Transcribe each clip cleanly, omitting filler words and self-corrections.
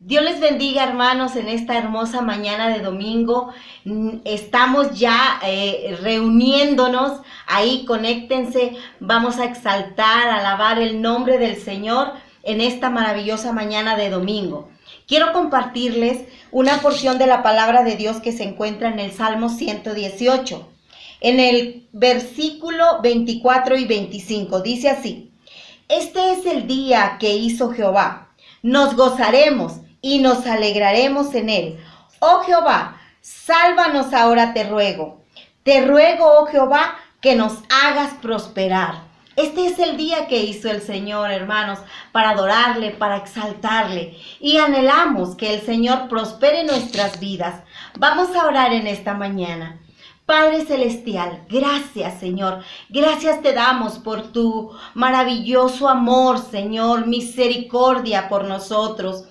Dios les bendiga, hermanos, en esta hermosa mañana de domingo. Estamos ya reuniéndonos. Ahí conéctense. Vamos a exaltar, alabar el nombre del Señor en esta maravillosa mañana de domingo. Quiero compartirles una porción de la palabra de Dios que se encuentra en el Salmo 118. En el versículo 24 y 25 dice así: Este es el día que hizo Jehová. Nos gozaremos y nos alegraremos en él. Oh Jehová, sálvanos ahora, te ruego. Te ruego, oh Jehová, que nos hagas prosperar. Este es el día que hizo el Señor, hermanos, para adorarle, para exaltarle. Y anhelamos que el Señor prospere nuestras vidas. Vamos a orar en esta mañana. Padre Celestial, gracias, Señor. Gracias te damos por tu maravilloso amor, Señor, misericordia por nosotros.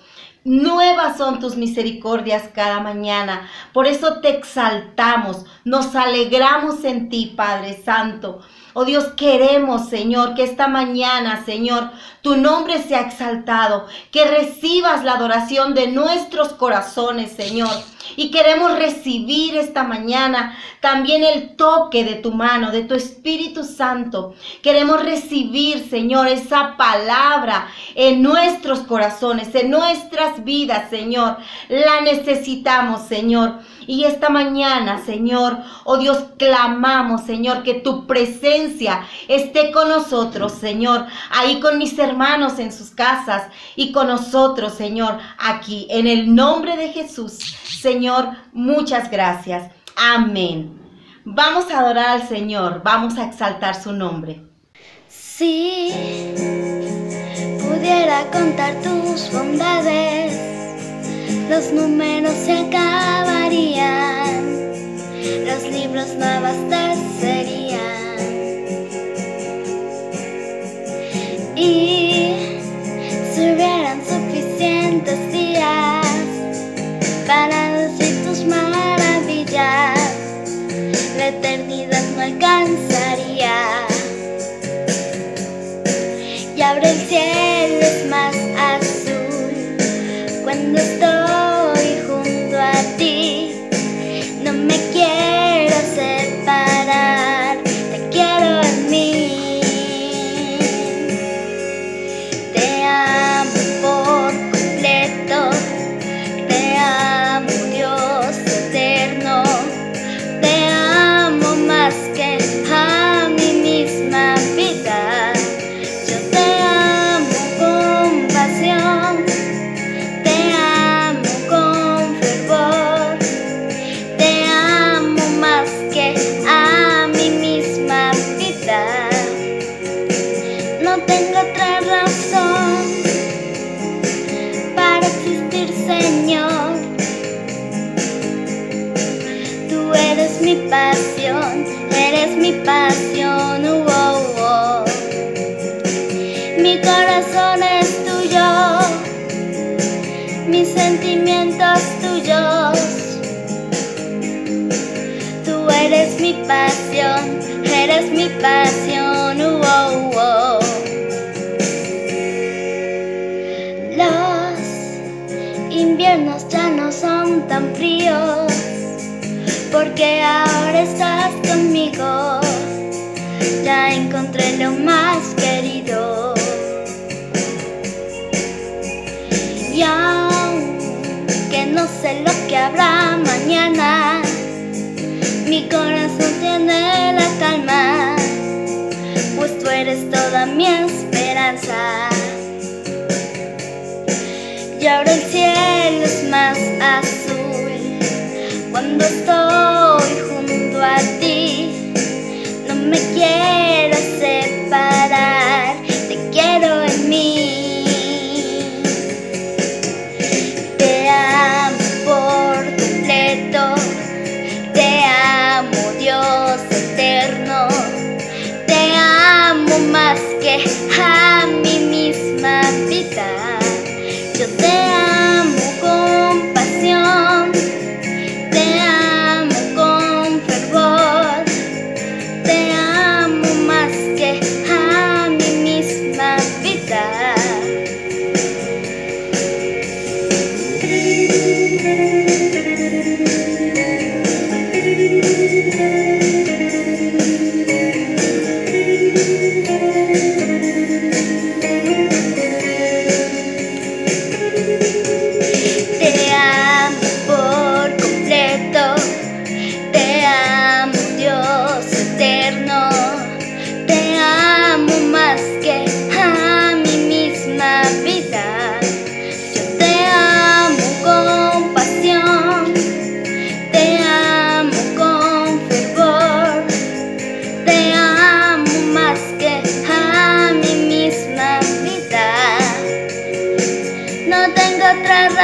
Nuevas son tus misericordias cada mañana. Por eso te exaltamos, nos alegramos en ti, Padre Santo. Oh Dios, queremos, Señor, que esta mañana, Señor, tu nombre sea exaltado, que recibas la adoración de nuestros corazones, Señor. Y queremos recibir esta mañana también el toque de tu mano, de tu Espíritu Santo. Queremos recibir, Señor, esa palabra en nuestros corazones, en nuestras vidas, Señor. La necesitamos, Señor. Y esta mañana, Señor, oh Dios, clamamos, Señor, que tu presencia esté con nosotros, Señor, ahí con mis hermanos en sus casas y con nosotros, Señor, aquí, en el nombre de Jesús. Señor, muchas gracias. Amén. Vamos a adorar al Señor, vamos a exaltar su nombre. Si pudiera contar tus bondades, los números se acabarían, los libros no abastecerían. Y si hubieran suficientes días para decir tus maravillas, la eternidad no alcanzaría. Y ahora el cielo es más azul cuando estoy junto a ti. No me quiero separar, te quiero en mí. Te amo por completo, te amo, Dios eterno. Te amo más que a mi misma vida. Yo te amo con pasión, te amo con fervor, te amo más que a mi misma vida. No tengo otra razón para existir, Señor. Tú eres mi pasión, eres mi pasión. Mi corazón es tuyo, mis sentimientos tuyos. Tú eres mi pasión, eres mi pasión. Los inviernos ya no son tan fríos, porque ahora estás conmigo. Ya encontré lo más querido. Y aunque no sé lo que habrá mañana, mi corazón tiene la calma, pues tú eres toda mi esperanza. Y ahora el cielo es más azul cuando estoy junto a ti. No me quiero separar, te quiero en mí. Te amo por completo, te amo, Dios eterno. Te amo más que a mi misma vida. Yo te amo con pasión, te amo con fervor, te amo más que a mi misma vida.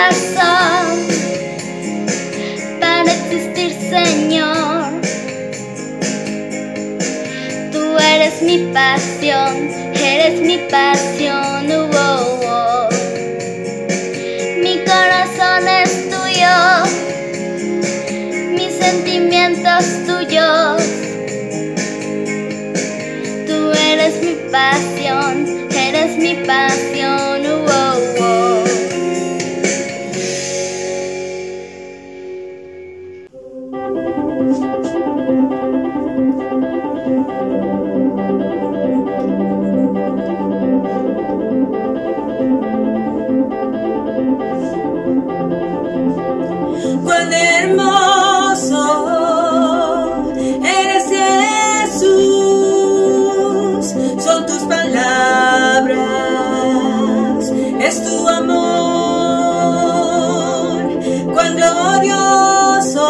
razón para existir, Señor. Tú eres mi pasión, eres mi pasión. Mi corazón es tuyo, mis sentimientos tuyos. Tú eres mi pasión, eres mi pasión. Cuán hermoso eres, Jesús, son tus palabras, es tu amor. Cuán glorioso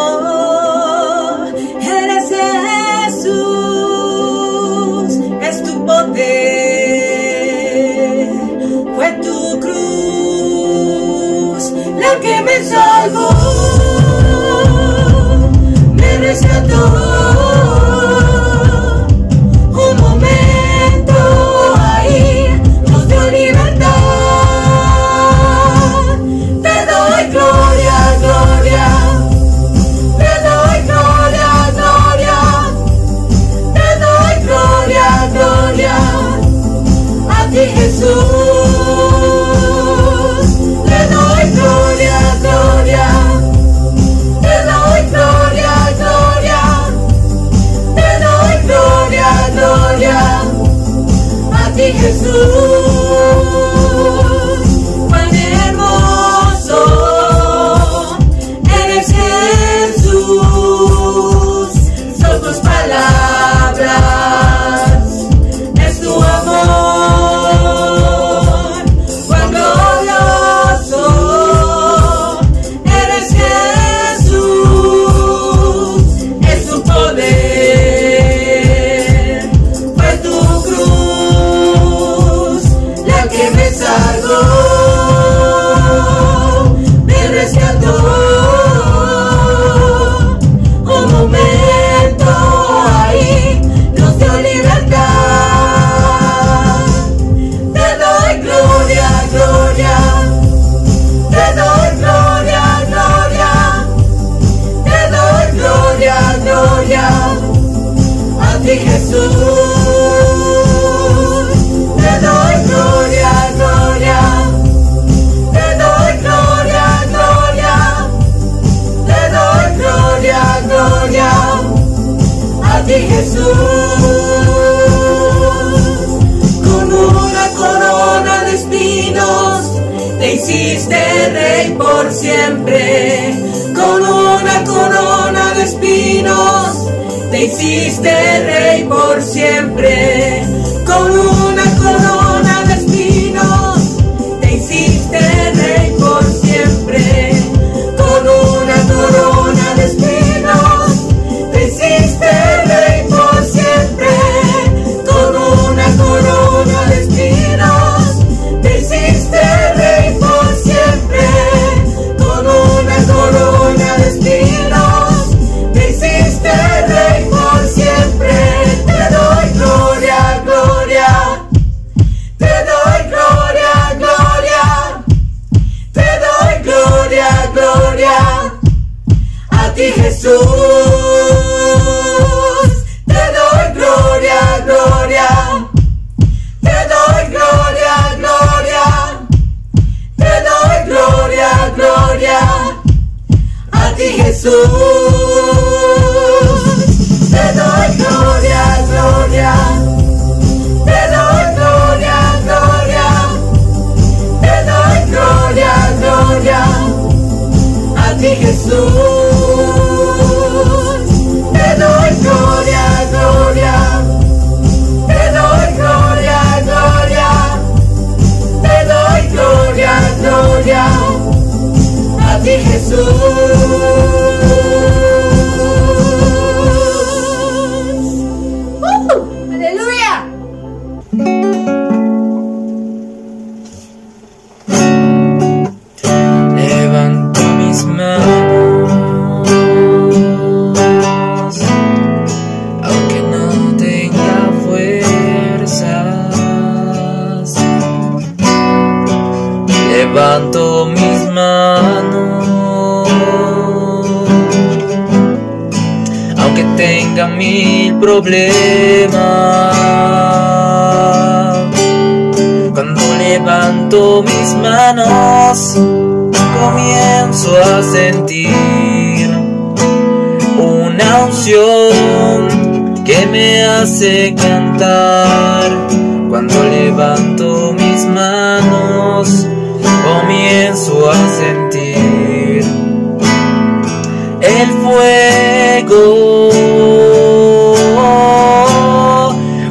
eres, Jesús, es tu poder. Fue tu cruz la que me salvó, me rescató. Un momento ahí nos dio libertad. Te doy gloria, gloria. Te doy gloria, gloria. Te doy gloria, gloria. A ti, Jesús. Te doy gloria, gloria. Te doy gloria, gloria. Te doy gloria, gloria. A ti, Jesús. Cuán hermoso eres, Jesús. Son tus palabras, es tu amor. Cuán glorioso eres, Jesús, es tu poder. Fue tu cruz la que me salvó, me rescató. Un momento ahí nos dio libertad. Te doy gloria, gloria. Te doy gloria, gloria. Te doy gloria, gloria. A ti, Jesús. Te doy gloria, gloria. Te doy gloria, gloria. Te doy gloria, gloria. A ti, Jesús. Con una corona de espinos te hiciste rey por siempre. Con una corona de espinos te hiciste rey por siempre. Con una corona de espinos te hiciste rey por siempre. Con una corona de espinos te hiciste rey por siempre. Con una corona de espinos te hiciste rey por siempre. Con una corona de espinos te hiciste rey por siempre. levanto mis manos, aunque tenga 1000 problemas. Cuando levanto mis manos, comienzo a sentir una unción que me hace cantar. Cuando levanto mis manos, comienzo a sentir el fuego.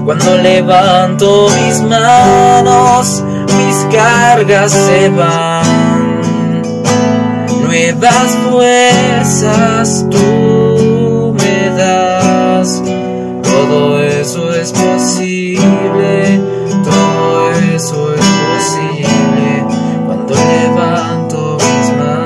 Cuando levanto mis manos, mis cargas se van. Nuevas fuerzas tú me das. Todo eso es posible, todo eso es posible cuando levanto mis manos.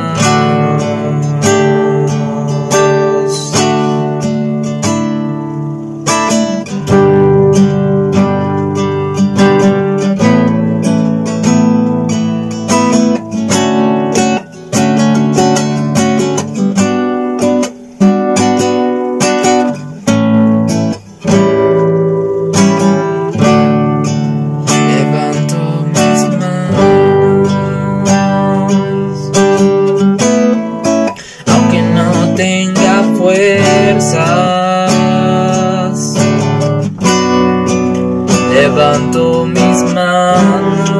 Levanto mis manos,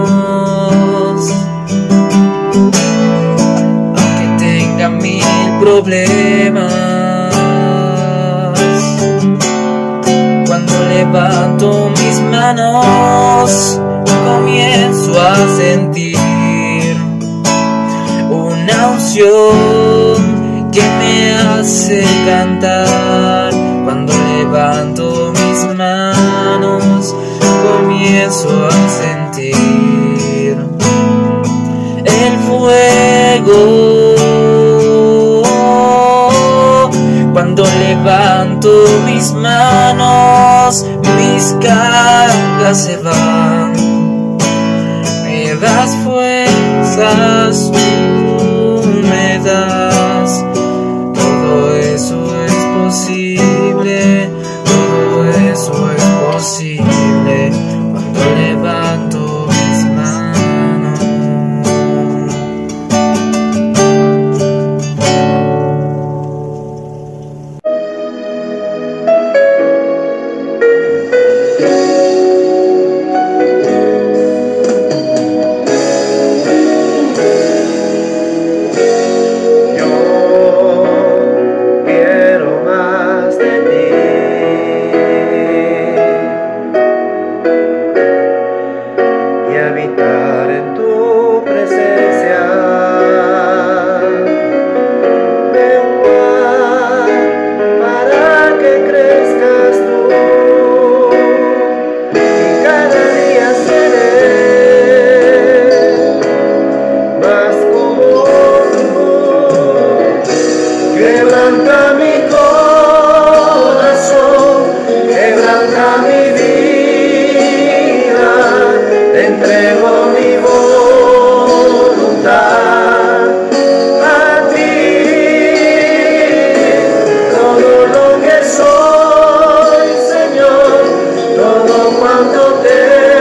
aunque tenga 1000 problemas. Cuando levanto mis manos, comienzo a sentir una unción que me hace cantar. Cuando levanto mis manos, comienzo a sentir el fuego. Cuando levanto mis manos, mis cargas se van. Nuevas fuerzas tú me das. Todo eso es posible, todo eso es posible cuando levanto mis manos. Todo cuanto te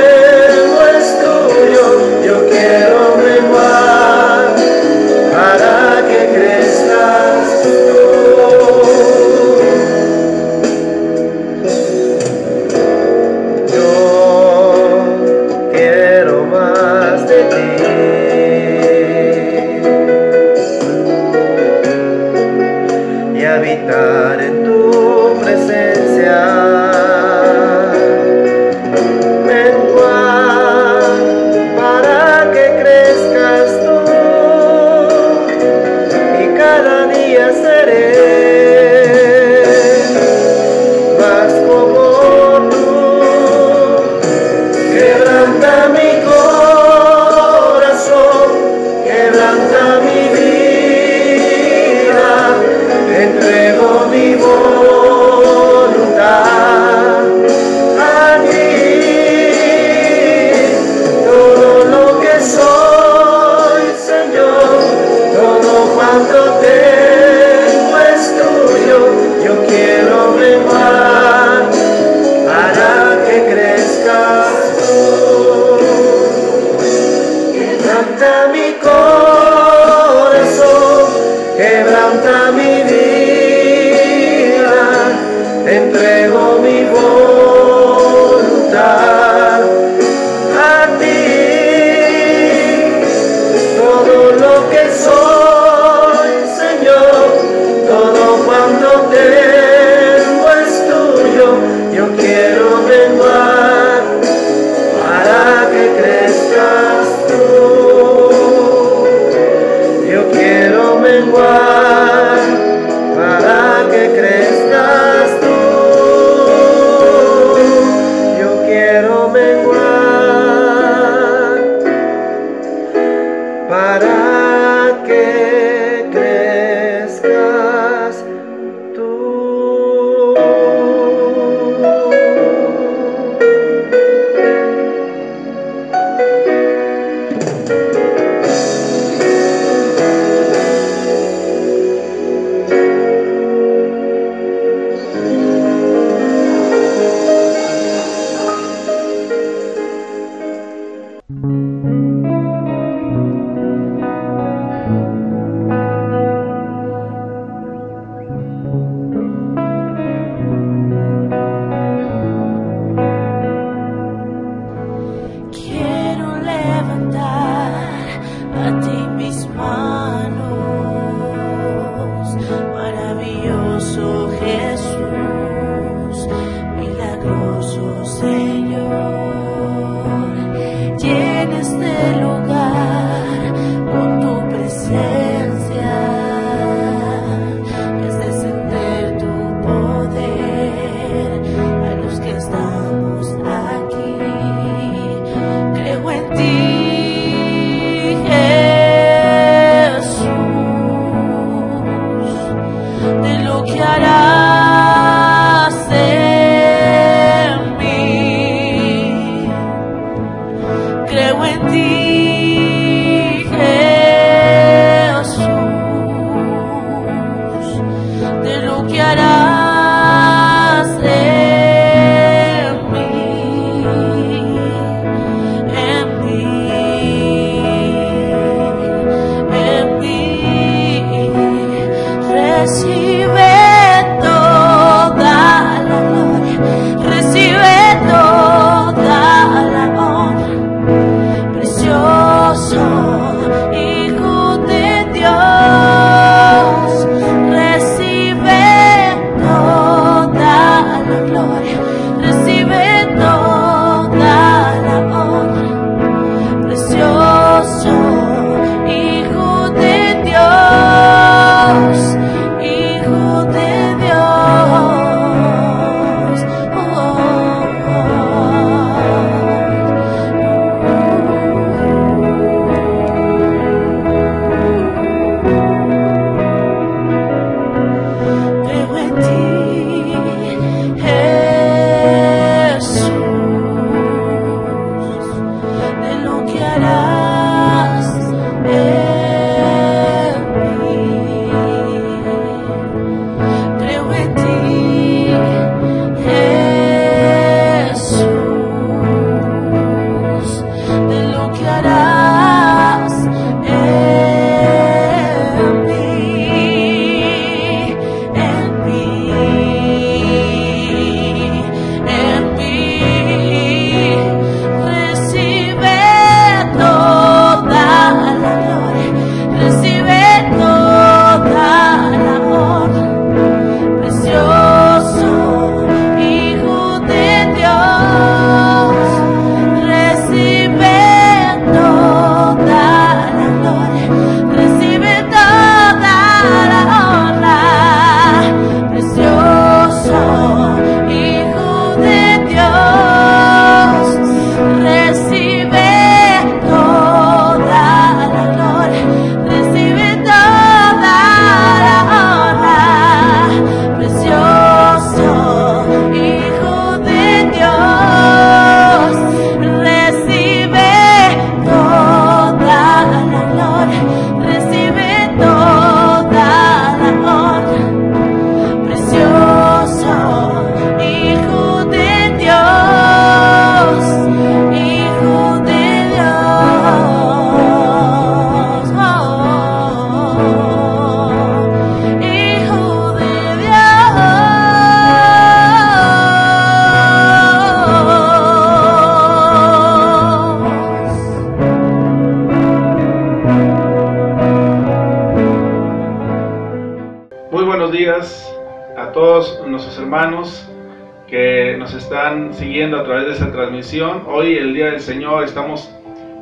nos están siguiendo a través de esta transmisión. Hoy, el Día del Señor, estamos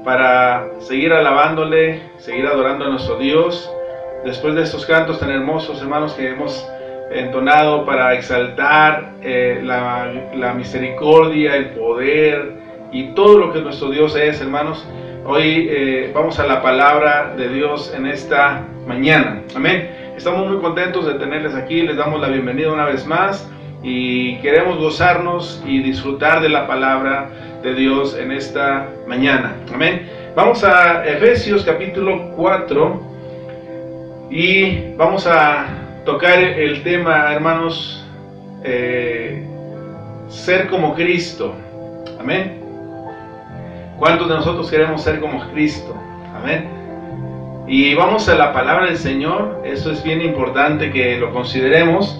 para seguir alabándole, seguir adorando a nuestro Dios. Después de estos cantos tan hermosos, hermanos, que hemos entonado para exaltar la misericordia, el poder y todo lo que nuestro Dios es, hermanos. Hoy vamos a la palabra de Dios en esta mañana. Amén. Estamos muy contentos de tenerles aquí. Les damos la bienvenida una vez más y queremos gozarnos y disfrutar de la palabra de Dios en esta mañana. Amén. Vamos a Efesios capítulo 4 y vamos a tocar el tema, hermanos, ser como Cristo. Amén. ¿Cuántos de nosotros queremos ser como Cristo? Amén. Y vamos a la palabra del Señor. Esto es bien importante que lo consideremos.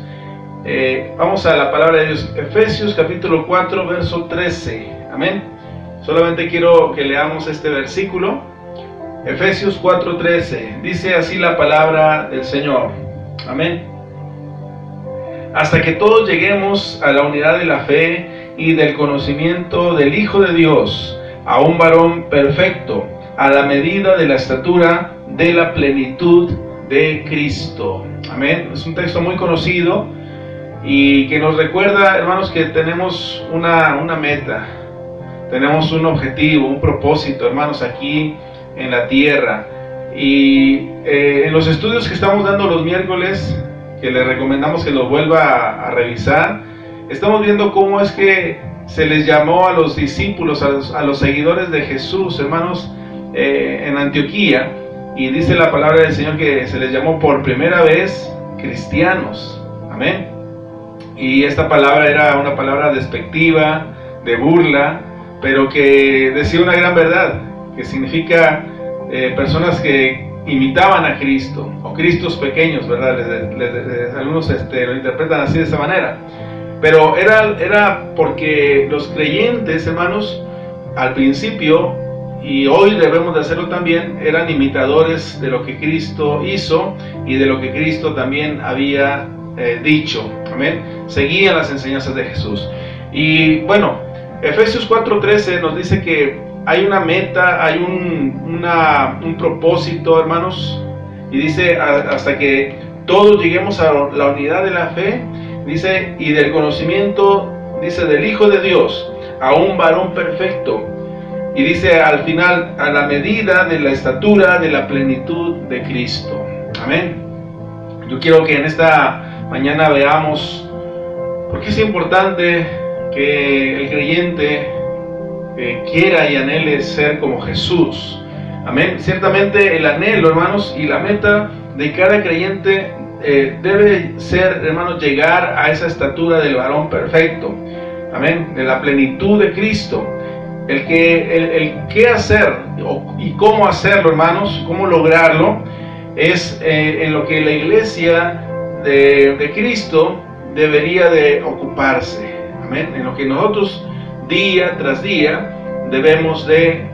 Vamos a la palabra de Dios. Efesios capítulo 4, verso 13. Amén. Solamente quiero que leamos este versículo. Efesios 4, 13. Dice así la palabra del Señor. Amén. Hasta que todos lleguemos a la unidad de la fe y del conocimiento del Hijo de Dios, a un varón perfecto, a la medida de la estatura de la plenitud de Cristo. Amén. Es un texto muy conocido y que nos recuerda, hermanos, que tenemos una meta, tenemos un objetivo, un propósito, hermanos, aquí en la tierra. Y en los estudios que estamos dando los miércoles, que les recomendamos que los vuelva a revisar, estamos viendo cómo es que se les llamó a los discípulos, a los seguidores de Jesús, hermanos, en Antioquía. Y dice la palabra del Señor que se les llamó por primera vez cristianos. Amén. Y esta palabra era una palabra despectiva, de burla, pero que decía una gran verdad, que significa personas que imitaban a Cristo, o Cristos pequeños, ¿verdad? Algunos lo interpretan así, de esa manera. Pero era porque los creyentes, hermanos, al principio, y hoy debemos de hacerlo también, eran imitadores de lo que Cristo hizo y de lo que Cristo también había dicho. Amén. Seguían las enseñanzas de Jesús. Y bueno, Efesios 4:13 nos dice que hay una meta, hay un propósito, hermanos, y dice hasta que todos lleguemos a la unidad de la fe, dice, y del conocimiento, dice, del Hijo de Dios, a un varón perfecto, y dice al final, a la medida de la estatura de la plenitud de Cristo. Amén. Yo quiero que en esta mañana veamos por qué es importante que el creyente quiera y anhele ser como Jesús. Amén. Ciertamente el anhelo, hermanos, y la meta de cada creyente debe ser, hermanos, llegar a esa estatura del varón perfecto. Amén. De la plenitud de Cristo. El qué hacer y cómo hacerlo, hermanos, cómo lograrlo, es en lo que la iglesia de Cristo debería de ocuparse. Amén. En lo que nosotros día tras día debemos de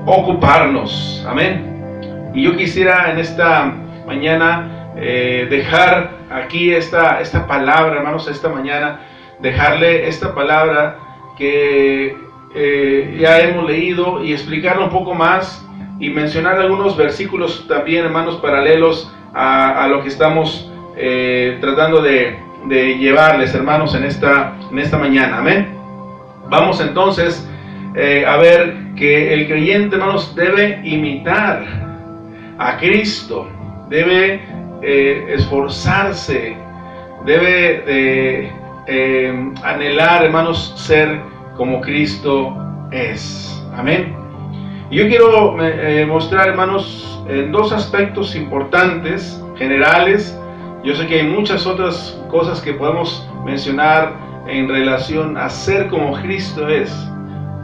ocuparnos. Amén. Y yo quisiera en esta mañana dejar aquí esta palabra, hermanos, esta mañana, dejarle esta palabra que ya hemos leído y explicarla un poco más y mencionar algunos versículos también, hermanos, paralelos a lo que estamos tratando de llevarles, hermanos, en esta mañana. Amén. Vamos entonces a ver que el creyente, hermanos, debe imitar a Cristo, debe esforzarse, debe anhelar, hermanos, ser como Cristo es. Amén. Y yo quiero mostrar, hermanos, en dos aspectos importantes, generales. Yo sé que hay muchas otras cosas que podemos mencionar en relación a ser como Cristo es.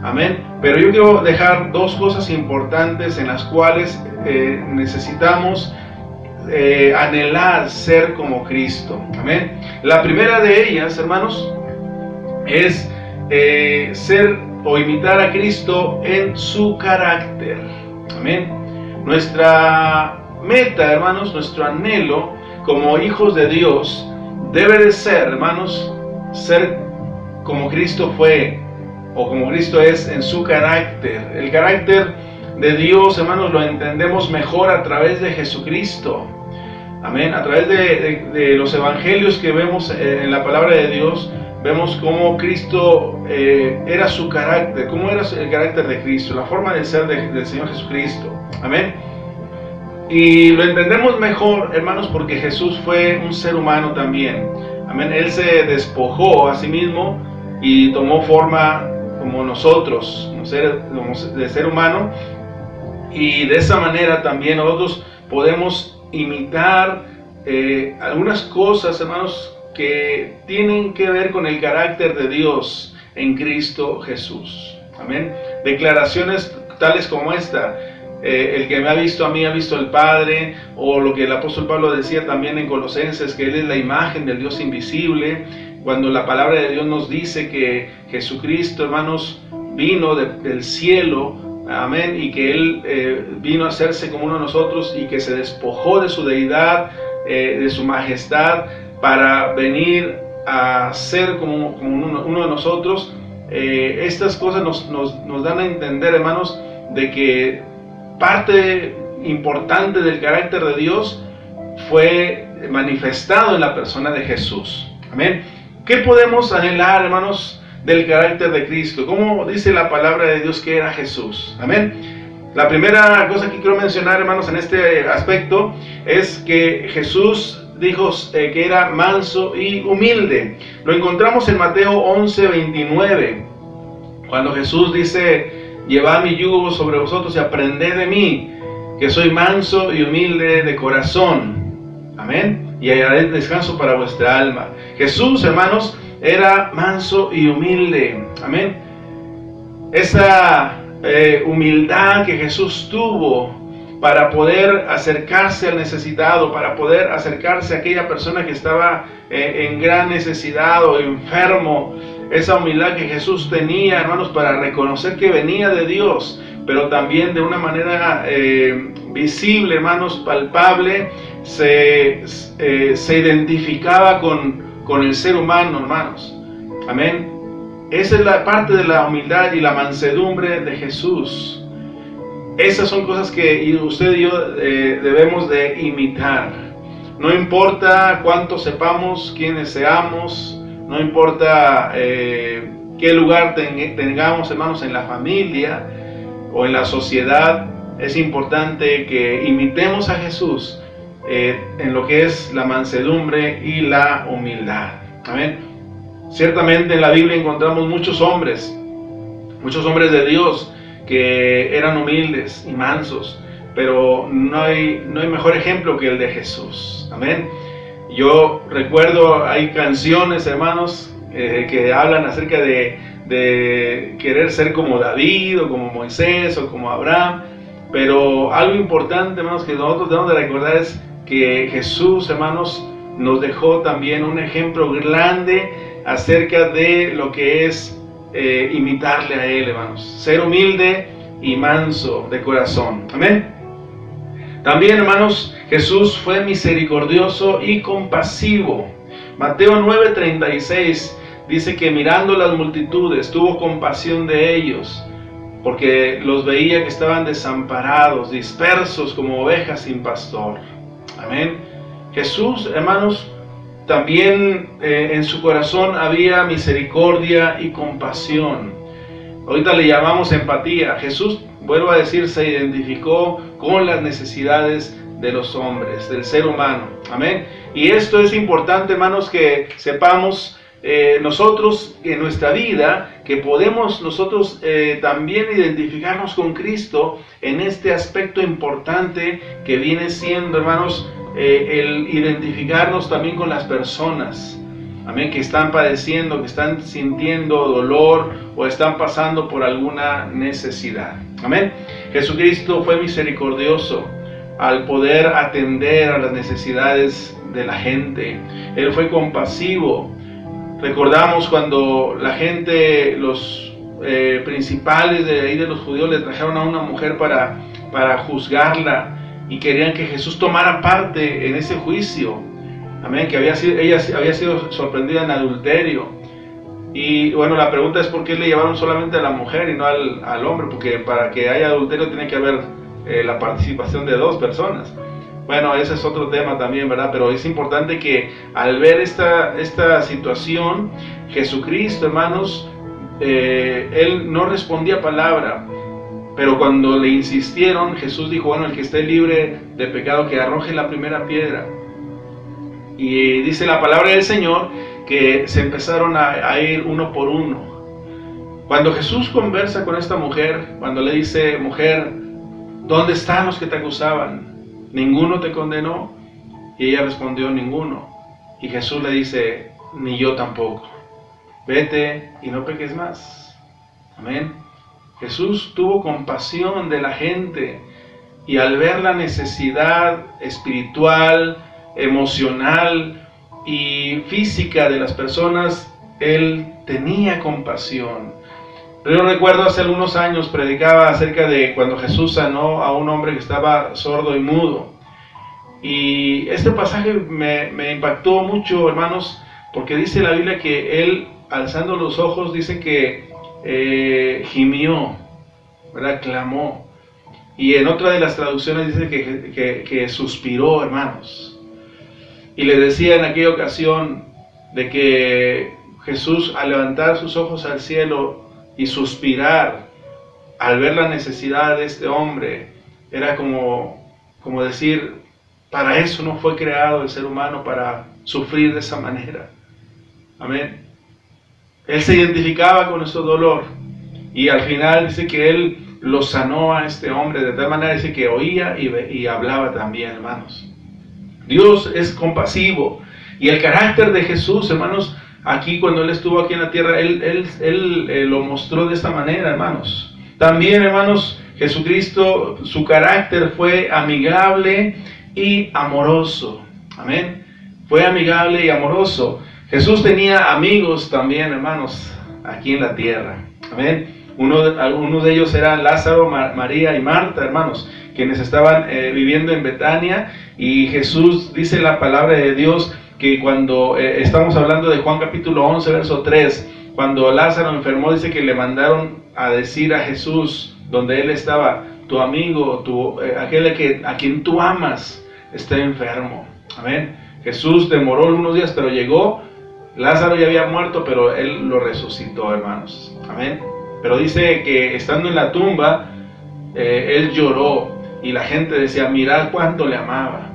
Amén. Pero yo quiero dejar dos cosas importantes en las cuales necesitamos anhelar ser como Cristo. Amén. La primera de ellas, hermanos, es ser o imitar a Cristo en su carácter. Amén. Nuestra meta, hermanos, nuestro anhelo como hijos de Dios debe de ser, hermanos, ser como Cristo fue, o como Cristo es en su carácter. El carácter de Dios, hermanos, lo entendemos mejor a través de Jesucristo. Amén. A través de los evangelios que vemos en la palabra de Dios, vemos cómo Cristo era su carácter, cómo era el carácter de Cristo, la forma de ser del Señor Jesucristo. Amén. Y lo entendemos mejor, hermanos, porque Jesús fue un ser humano también. Amén. Él se despojó a sí mismo y tomó forma como nosotros, de ser humano. Y de esa manera también nosotros podemos imitar algunas cosas, hermanos, que tienen que ver con el carácter de Dios en Cristo Jesús. Amén. Declaraciones tales como esta: el que me ha visto a mí ha visto al Padre, o lo que el apóstol Pablo decía también en Colosenses, que Él es la imagen del Dios invisible, cuando la palabra de Dios nos dice que Jesucristo, hermanos, vino del cielo, amén, y que Él vino a hacerse como uno de nosotros y que se despojó de su deidad, de su majestad, para venir a ser como uno de nosotros. Estas cosas nos dan a entender, hermanos, de que parte importante del carácter de Dios fue manifestado en la persona de Jesús. Amén. ¿Qué podemos anhelar, hermanos, del carácter de Cristo? ¿Cómo dice la palabra de Dios que era Jesús? Amén. La primera cosa que quiero mencionar, hermanos, en este aspecto es que Jesús dijo que era manso y humilde. Lo encontramos en Mateo 11:29, cuando Jesús dice: llevad mi yugo sobre vosotros y aprended de mí, que soy manso y humilde de corazón. Amén. Y hallaréis descanso para vuestra alma. Jesús, hermanos, era manso y humilde. Amén. Esa humildad que Jesús tuvo para poder acercarse al necesitado, para poder acercarse a aquella persona que estaba en gran necesidad o enfermo. Esa humildad que Jesús tenía, hermanos, para reconocer que venía de Dios, pero también de una manera visible, hermanos, palpable, se identificaba con el ser humano, hermanos. Amén. Esa es la parte de la humildad y la mansedumbre de Jesús. Esas son cosas que usted y yo debemos de imitar. No importa cuánto sepamos, quiénes seamos, no importa qué lugar tengamos, hermanos, en la familia o en la sociedad, es importante que imitemos a Jesús en lo que es la mansedumbre y la humildad. Amén. Ciertamente en la Biblia encontramos muchos hombres de Dios que eran humildes y mansos, pero no hay mejor ejemplo que el de Jesús. Amén. Yo recuerdo, hay canciones, hermanos, que hablan acerca de querer ser como David, o como Moisés, o como Abraham, pero algo importante, hermanos, que nosotros debemos de recordar es que Jesús, hermanos, nos dejó también un ejemplo grande acerca de lo que es imitarle a Él, hermanos. Ser humilde y manso de corazón. Amén. También, hermanos, Jesús fue misericordioso y compasivo. Mateo 9:36 dice que mirando las multitudes tuvo compasión de ellos, porque los veía que estaban desamparados, dispersos como ovejas sin pastor. Amén. Jesús, hermanos, también en su corazón había misericordia y compasión. Ahorita le llamamos empatía. Jesús, vuelvo a decir, se identificó con las necesidades de los hombres, del ser humano. Amén. Y esto es importante, hermanos, que sepamos nosotros en nuestra vida, que podemos nosotros también identificarnos con Cristo en este aspecto importante que viene siendo, hermanos, el identificarnos también con las personas, amén, que están padeciendo, que están sintiendo dolor o están pasando por alguna necesidad. Amén. Jesucristo fue misericordioso al poder atender a las necesidades de la gente. Él fue compasivo. Recordamos cuando la gente, los principales de ahí de los judíos, le trajeron a una mujer para juzgarla, y querían que Jesús tomara parte en ese juicio. Amén. Que ella había sido sorprendida en adulterio. Y bueno, la pregunta es por qué le llevaron solamente a la mujer y no al hombre, porque para que haya adulterio tiene que haber la participación de 2 personas. Bueno, ese es otro tema también, ¿verdad? Pero es importante que al ver esta situación, Jesucristo, hermanos, Él no respondía palabra, pero cuando le insistieron, Jesús dijo, bueno, el que esté libre de pecado, que arroje la primera piedra. Y dice la palabra del Señor que se empezaron a ir uno por uno. Cuando Jesús conversa con esta mujer, cuando le dice, mujer, ¿dónde están los que te acusaban? ¿Ninguno te condenó? Y ella respondió, ninguno. Y Jesús le dice, ni yo tampoco. Vete y no peques más. Amén. Jesús tuvo compasión de la gente y al ver la necesidad espiritual, emocional y física de las personas, Él tenía compasión. Yo recuerdo hace algunos años predicaba acerca de cuando Jesús sanó a un hombre que estaba sordo y mudo. Y este pasaje me impactó mucho, hermanos, porque dice la Biblia que Él, alzando los ojos, dice que gimió, ¿verdad? Clamó. Y en otra de las traducciones dice que suspiró, hermanos. Y le decía en aquella ocasión de que Jesús, al levantar sus ojos al cielo y suspirar al ver la necesidad de este hombre, era como decir, para eso no fue creado el ser humano, para sufrir de esa manera. Amén. Él se identificaba con ese dolor y al final dice que Él lo sanó a este hombre, de tal manera dice que oía y hablaba también, hermanos. Dios es compasivo y el carácter de Jesús, hermanos, aquí cuando Él estuvo aquí en la tierra, Él lo mostró de esta manera, hermanos. También, hermanos, Jesucristo, su carácter fue amigable y amoroso. Amén. Fue amigable y amoroso. Jesús tenía amigos también, hermanos, aquí en la tierra. Amén. Uno de ellos era Lázaro, María y Marta, hermanos, quienes estaban viviendo en Betania. Y Jesús, dice la palabra de Dios, que cuando estamos hablando de Juan capítulo 11, verso 3, cuando Lázaro enfermó, dice que le mandaron a decir a Jesús, donde él estaba, tu amigo, aquel a quien tú amas, está enfermo. Amén. Jesús demoró unos días, pero llegó. Lázaro ya había muerto, pero Él lo resucitó, hermanos. Amén. Pero dice que estando en la tumba, Él lloró y la gente decía, mirad cuánto le amaba.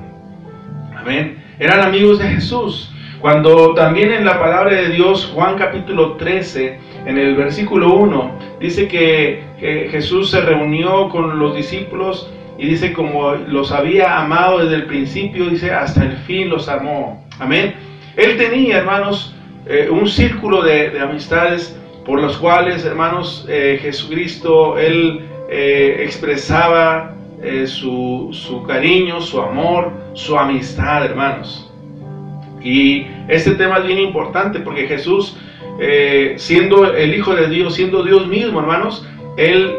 Amén. Eran amigos de Jesús. Cuando también en la palabra de Dios, Juan capítulo 13, en el versículo 1, dice que Jesús se reunió con los discípulos y dice como los había amado desde el principio, dice hasta el fin los amó. Amén. Él tenía, hermanos, un círculo de amistades por los cuales, hermanos, Jesucristo, Él expresaba su cariño, su amor, su amistad, hermanos. Y este tema es bien importante porque Jesús, siendo el Hijo de Dios, siendo Dios mismo, hermanos, Él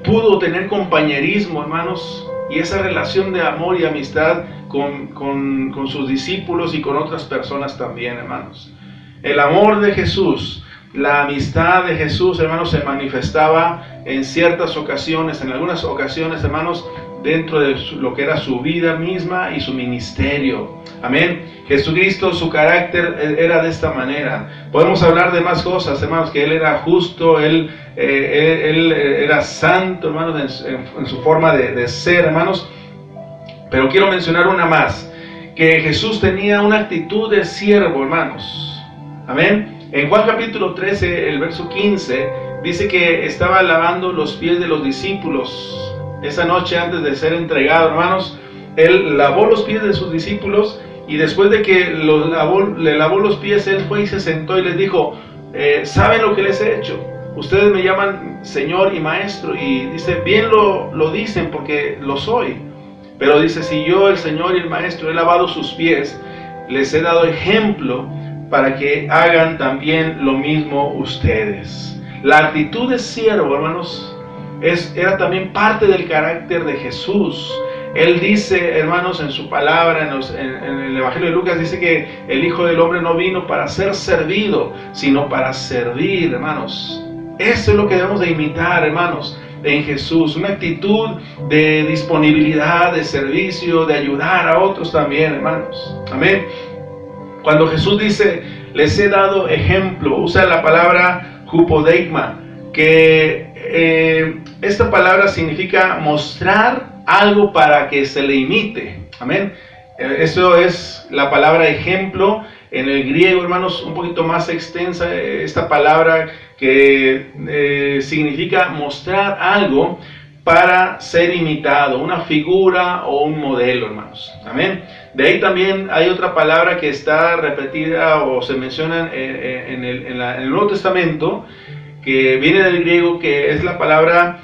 pudo tener compañerismo, hermanos, y esa relación de amor y amistad con sus discípulos y con otras personas también, hermanos. El amor de Jesús, la amistad de Jesús, hermanos, se manifestaba en ciertas ocasiones, en algunas ocasiones, hermanos, dentro de lo que era su vida misma y su ministerio. Amén. Jesucristo, su carácter era de esta manera. Podemos hablar de más cosas, hermanos, que Él era justo, Él era santo, hermanos, en su forma de ser, hermanos. Pero quiero mencionar una más, que Jesús tenía una actitud de siervo, hermanos. Amén. En Juan capítulo 13, el verso 15, dice que estaba lavando los pies de los discípulos. Esa noche antes de ser entregado, hermanos, Él lavó los pies de sus discípulos y después de que le lavó los pies, Él fue y se sentó y les dijo, ¿saben lo que les he hecho? Ustedes me llaman Señor y Maestro y dice, bien lo dicen porque lo soy. Pero dice, si yo, el Señor y el Maestro, he lavado sus pies, les he dado ejemplo para que hagan también lo mismo ustedes. La actitud de siervo, hermanos, era también parte del carácter de Jesús. Él dice, hermanos, en su palabra, en el Evangelio de Lucas, dice que el Hijo del Hombre no vino para ser servido, sino para servir, hermanos. Eso es lo que debemos de imitar, hermanos, en Jesús. Una actitud de disponibilidad, de servicio, de ayudar a otros también, hermanos. Amén. Cuando Jesús dice, les he dado ejemplo, usa la palabra hupodeigma, que esta palabra significa mostrar algo para que se le imite. Amén. Eso es la palabra ejemplo. En el griego, hermanos, un poquito más extensa esta palabra que significa mostrar algo para ser imitado, una figura o un modelo, hermanos. Amén. De ahí también hay otra palabra que está repetida o se menciona en el Nuevo Testamento, que viene del griego, que es la palabra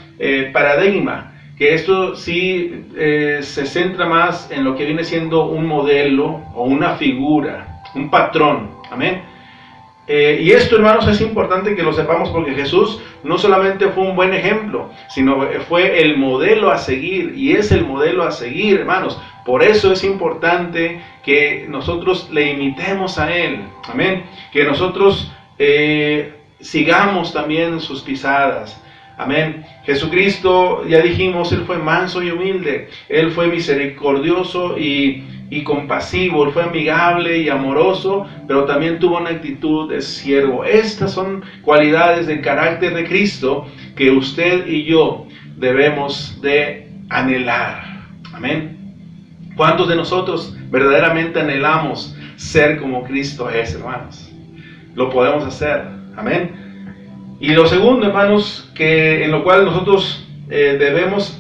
paradigma, que esto sí se centra más en lo que viene siendo un modelo o una figura, un patrón. Amén. Y esto, hermanos, es importante que lo sepamos, porque Jesús no solamente fue un buen ejemplo, sino fue el modelo a seguir, y es el modelo a seguir, hermanos. Por eso es importante que nosotros le imitemos a Él. Amén. Que nosotros sigamos también sus pisadas. Amén. Jesucristo, ya dijimos, Él fue manso y humilde. Él fue misericordioso y compasivo. Él fue amigable y amoroso, pero también tuvo una actitud de siervo. Estas son cualidades del carácter de Cristo que usted y yo debemos de anhelar. Amén. ¿Cuántos de nosotros verdaderamente anhelamos ser como Cristo es, hermanos? Lo podemos hacer. Amén. Y lo segundo, hermanos, que en lo cual nosotros debemos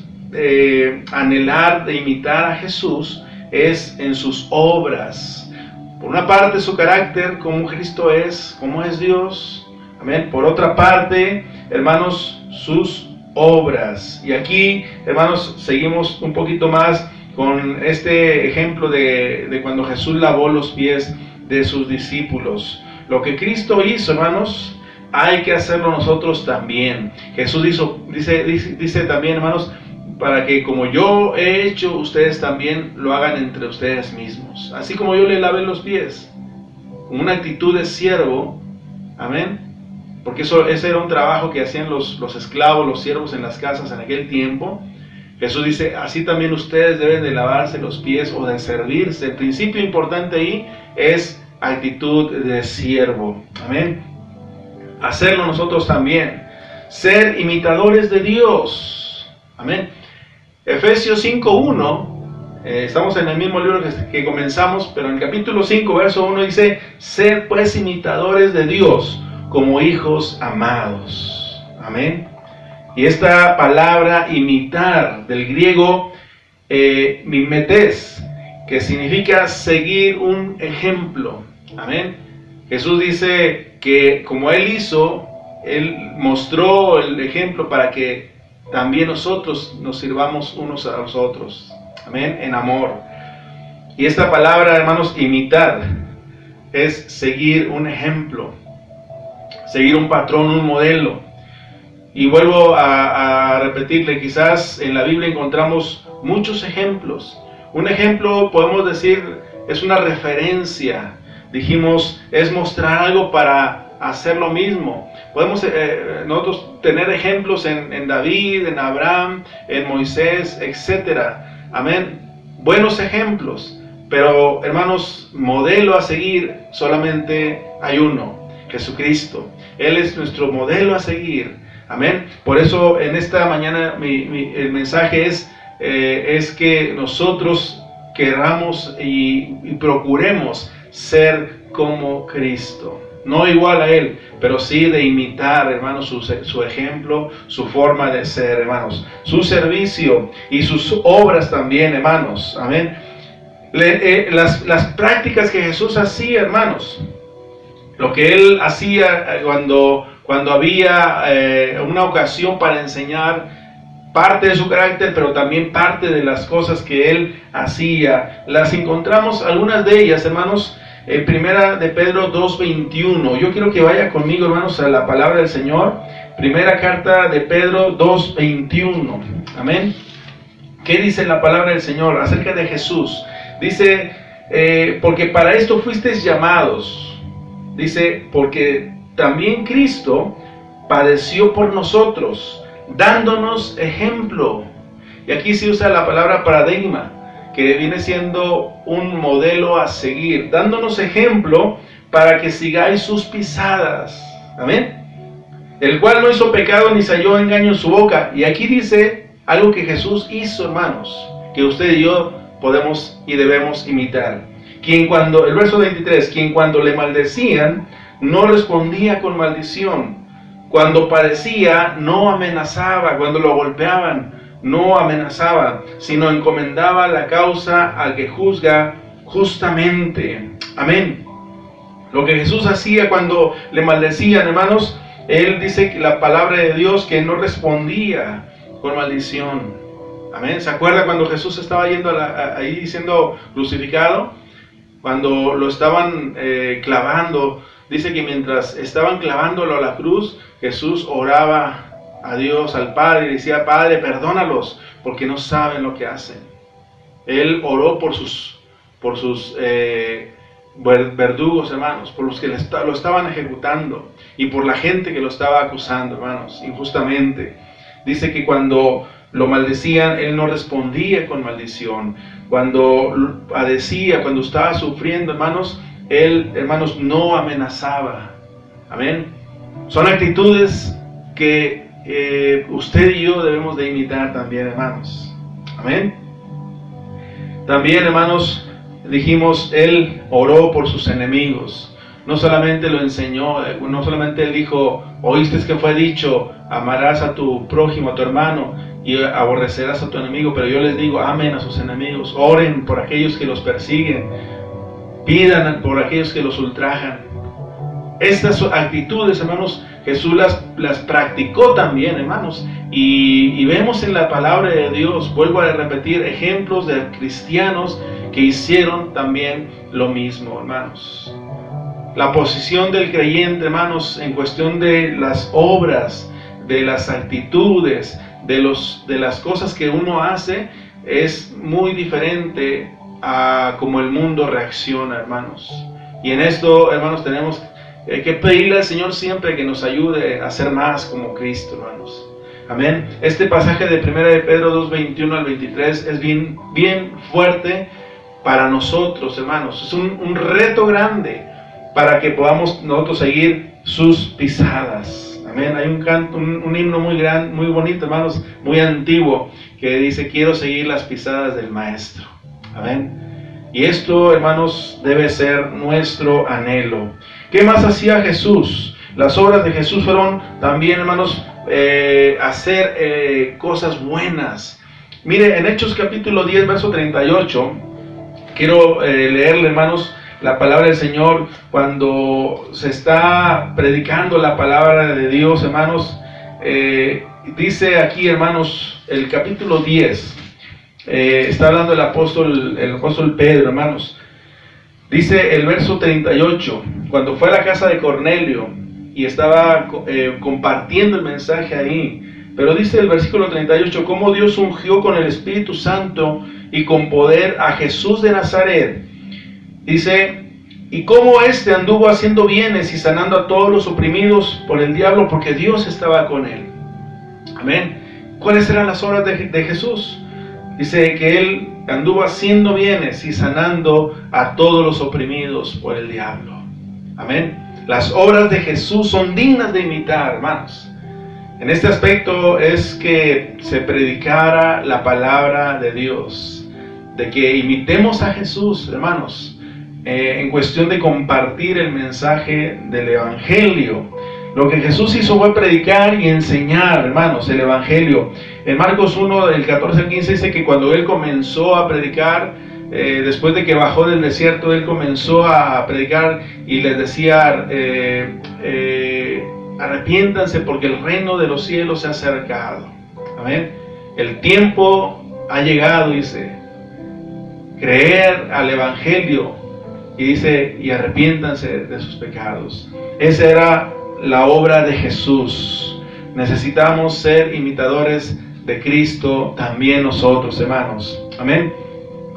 anhelar de imitar a Jesús, es en sus obras. Por una parte, su carácter, como Cristo es, como es Dios. Amén. Por otra parte, hermanos, sus obras. Y aquí, hermanos, seguimos un poquito más con este ejemplo de cuando Jesús lavó los pies de sus discípulos. Lo que Cristo hizo, hermanos, hay que hacerlo nosotros también. Jesús dice también, hermanos, para que como yo he hecho, ustedes también lo hagan entre ustedes mismos. Así como yo le lavé los pies, con una actitud de siervo. Amén. Porque ese era un trabajo que hacían los esclavos, los siervos en las casas en aquel tiempo. Jesús dice, así también ustedes deben de lavarse los pies o de servirse. El principio importante ahí es actitud de siervo. Amén. Hacerlo nosotros también. Ser imitadores de Dios. Amén. Efesios 5:1, estamos en el mismo libro que comenzamos, pero en el capítulo 5, verso 1 dice, sed pues imitadores de Dios como hijos amados. Amén. Y esta palabra imitar, del griego mimetes, que significa seguir un ejemplo. Amén. Jesús dice que como Él hizo, Él mostró el ejemplo para que también nosotros nos sirvamos unos a los otros. Amén. En amor. Y esta palabra, hermanos, imitar, es seguir un ejemplo, seguir un patrón, un modelo. Y vuelvo a repetirle, quizás en la Biblia encontramos muchos ejemplos. Un ejemplo, podemos decir, es una referencia. Dijimos, es mostrar algo para hacer lo mismo. Podemos nosotros tener ejemplos en David, en Abraham, en Moisés, etc. Amén. Buenos ejemplos. Pero, hermanos, modelo a seguir solamente hay uno, Jesucristo. Él es nuestro modelo a seguir. Amén. Por eso en esta mañana el mensaje es que nosotros queramos y procuremos ser como Cristo. No igual a Él, pero sí de imitar, hermanos, su ejemplo, su forma de ser, hermanos. Su servicio y sus obras también, hermanos. Amén. Las prácticas que Jesús hacía, hermanos. Lo que Él hacía cuando había una ocasión para enseñar, parte de su carácter, pero también parte de las cosas que Él hacía. Las encontramos, algunas de ellas, hermanos, en Primera de Pedro 2:21. Yo quiero que vaya conmigo, hermanos, a la palabra del Señor. Primera carta de Pedro 2:21. Amén. ¿Qué dice la palabra del Señor acerca de Jesús? Dice, porque para esto fuisteis llamados. Dice, porque también Cristo padeció por nosotros, dándonos ejemplo. Y aquí se usa la palabra paradigma, que viene siendo un modelo a seguir, dándonos ejemplo para que sigáis sus pisadas. Amén. El cual no hizo pecado ni se halló engaño en su boca. Y aquí dice algo que Jesús hizo, hermanos, que usted y yo podemos y debemos imitar. El verso 23, quien cuando le maldecían, no respondía con maldición. Cuando padecía, no amenazaba. Cuando lo golpeaban, no amenazaba, sino encomendaba la causa al que juzga justamente. Amén. Lo que Jesús hacía cuando le maldecían, hermanos, Él dice que la palabra de Dios que no respondía con maldición. Amén. ¿Se acuerda cuando Jesús estaba yendo ahí siendo crucificado? Cuando lo estaban clavando, dice que mientras estaban clavándolo a la cruz, Jesús oraba a Dios, al Padre, y decía, Padre, perdónalos, porque no saben lo que hacen. Él oró por sus verdugos, hermanos, por los que lo estaban ejecutando, y por la gente que lo estaba acusando, hermanos, injustamente. Dice que cuando lo maldecían, Él no respondía con maldición. Cuando padecía, cuando estaba sufriendo, hermanos, Él, hermanos, no amenazaba. Amén. Son actitudes que usted y yo debemos de imitar también, hermanos. Amén. También, hermanos, dijimos, Él oró por sus enemigos. No solamente lo enseñó, no solamente Él dijo, oíste que fue dicho, amarás a tu prójimo, a tu hermano, y aborrecerás a tu enemigo, pero yo les digo, amen a sus enemigos, oren por aquellos que los persiguen, pidan por aquellos que los ultrajan. Estas actitudes, hermanos, Jesús las practicó también, hermanos, y vemos en la palabra de Dios, vuelvo a repetir, ejemplos de cristianos que hicieron también lo mismo, hermanos. La posición del creyente, hermanos, en cuestión de las obras, de las actitudes, de las cosas que uno hace, es muy diferente a cómo el mundo reacciona, hermanos. Y en esto, hermanos, tenemos que pedirle al Señor siempre que nos ayude a ser más como Cristo, hermanos. Amén. Este pasaje de 1 de Pedro 2, 21 al 23 es bien fuerte para nosotros, hermanos. Es un reto grande para que podamos nosotros seguir sus pisadas. Amén. Hay un himno muy grande, muy bonito, hermanos, muy antiguo, que dice, quiero seguir las pisadas del Maestro. Amén. Y esto, hermanos, debe ser nuestro anhelo. ¿Qué más hacía Jesús? Las obras de Jesús fueron también, hermanos, hacer cosas buenas. Mire, en Hechos capítulo 10, verso 38, quiero leerle, hermanos, la palabra del Señor cuando se está predicando la palabra de Dios, hermanos. Dice aquí, hermanos, el capítulo 10, está hablando el apóstol Pedro, hermanos. Dice el verso 38, cuando fue a la casa de Cornelio y estaba compartiendo el mensaje ahí, pero dice el versículo 38, cómo Dios ungió con el Espíritu Santo y con poder a Jesús de Nazaret. Dice, y cómo éste anduvo haciendo bienes y sanando a todos los oprimidos por el diablo, porque Dios estaba con él. Amén. ¿Cuáles eran las obras de Jesús? Dice que Él anduvo haciendo bienes y sanando a todos los oprimidos por el diablo. Amén. Las obras de Jesús son dignas de imitar, hermanos. En este aspecto es que se predicara la palabra de Dios, de que imitemos a Jesús, hermanos, en cuestión de compartir el mensaje del Evangelio. Lo que Jesús hizo fue predicar y enseñar, hermanos, el Evangelio. En Marcos 1, del 14 al 15, dice que cuando Él comenzó a predicar, después de que bajó del desierto, Él comenzó a predicar y les decía, arrepiéntanse porque el reino de los cielos se ha acercado. Amén. El tiempo ha llegado, dice, creer al Evangelio. Y dice, y arrepiéntanse de sus pecados. Esa era la obra de Jesús. Necesitamos ser imitadores de Cristo también nosotros, hermanos. Amén.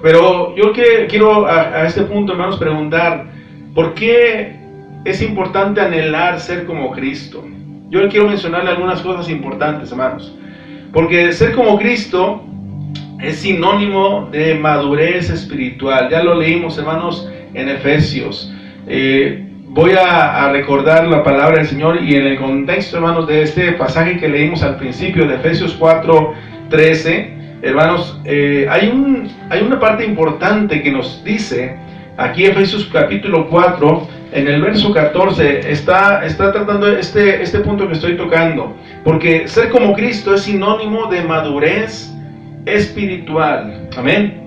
Pero yo quiero a este punto, hermanos, preguntar, ¿por qué es importante anhelar ser como Cristo? Yo quiero mencionarle algunas cosas importantes, hermanos. Porque ser como Cristo es sinónimo de madurez espiritual. Ya lo leímos, hermanos, en Efesios. Voy a recordar la palabra del Señor y en el contexto, hermanos, de este pasaje que leímos al principio de Efesios 4:13, hermanos, hay una parte importante que nos dice aquí Efesios capítulo 4, en el verso 14, está tratando este punto que estoy tocando, porque ser como Cristo es sinónimo de madurez espiritual. Amén.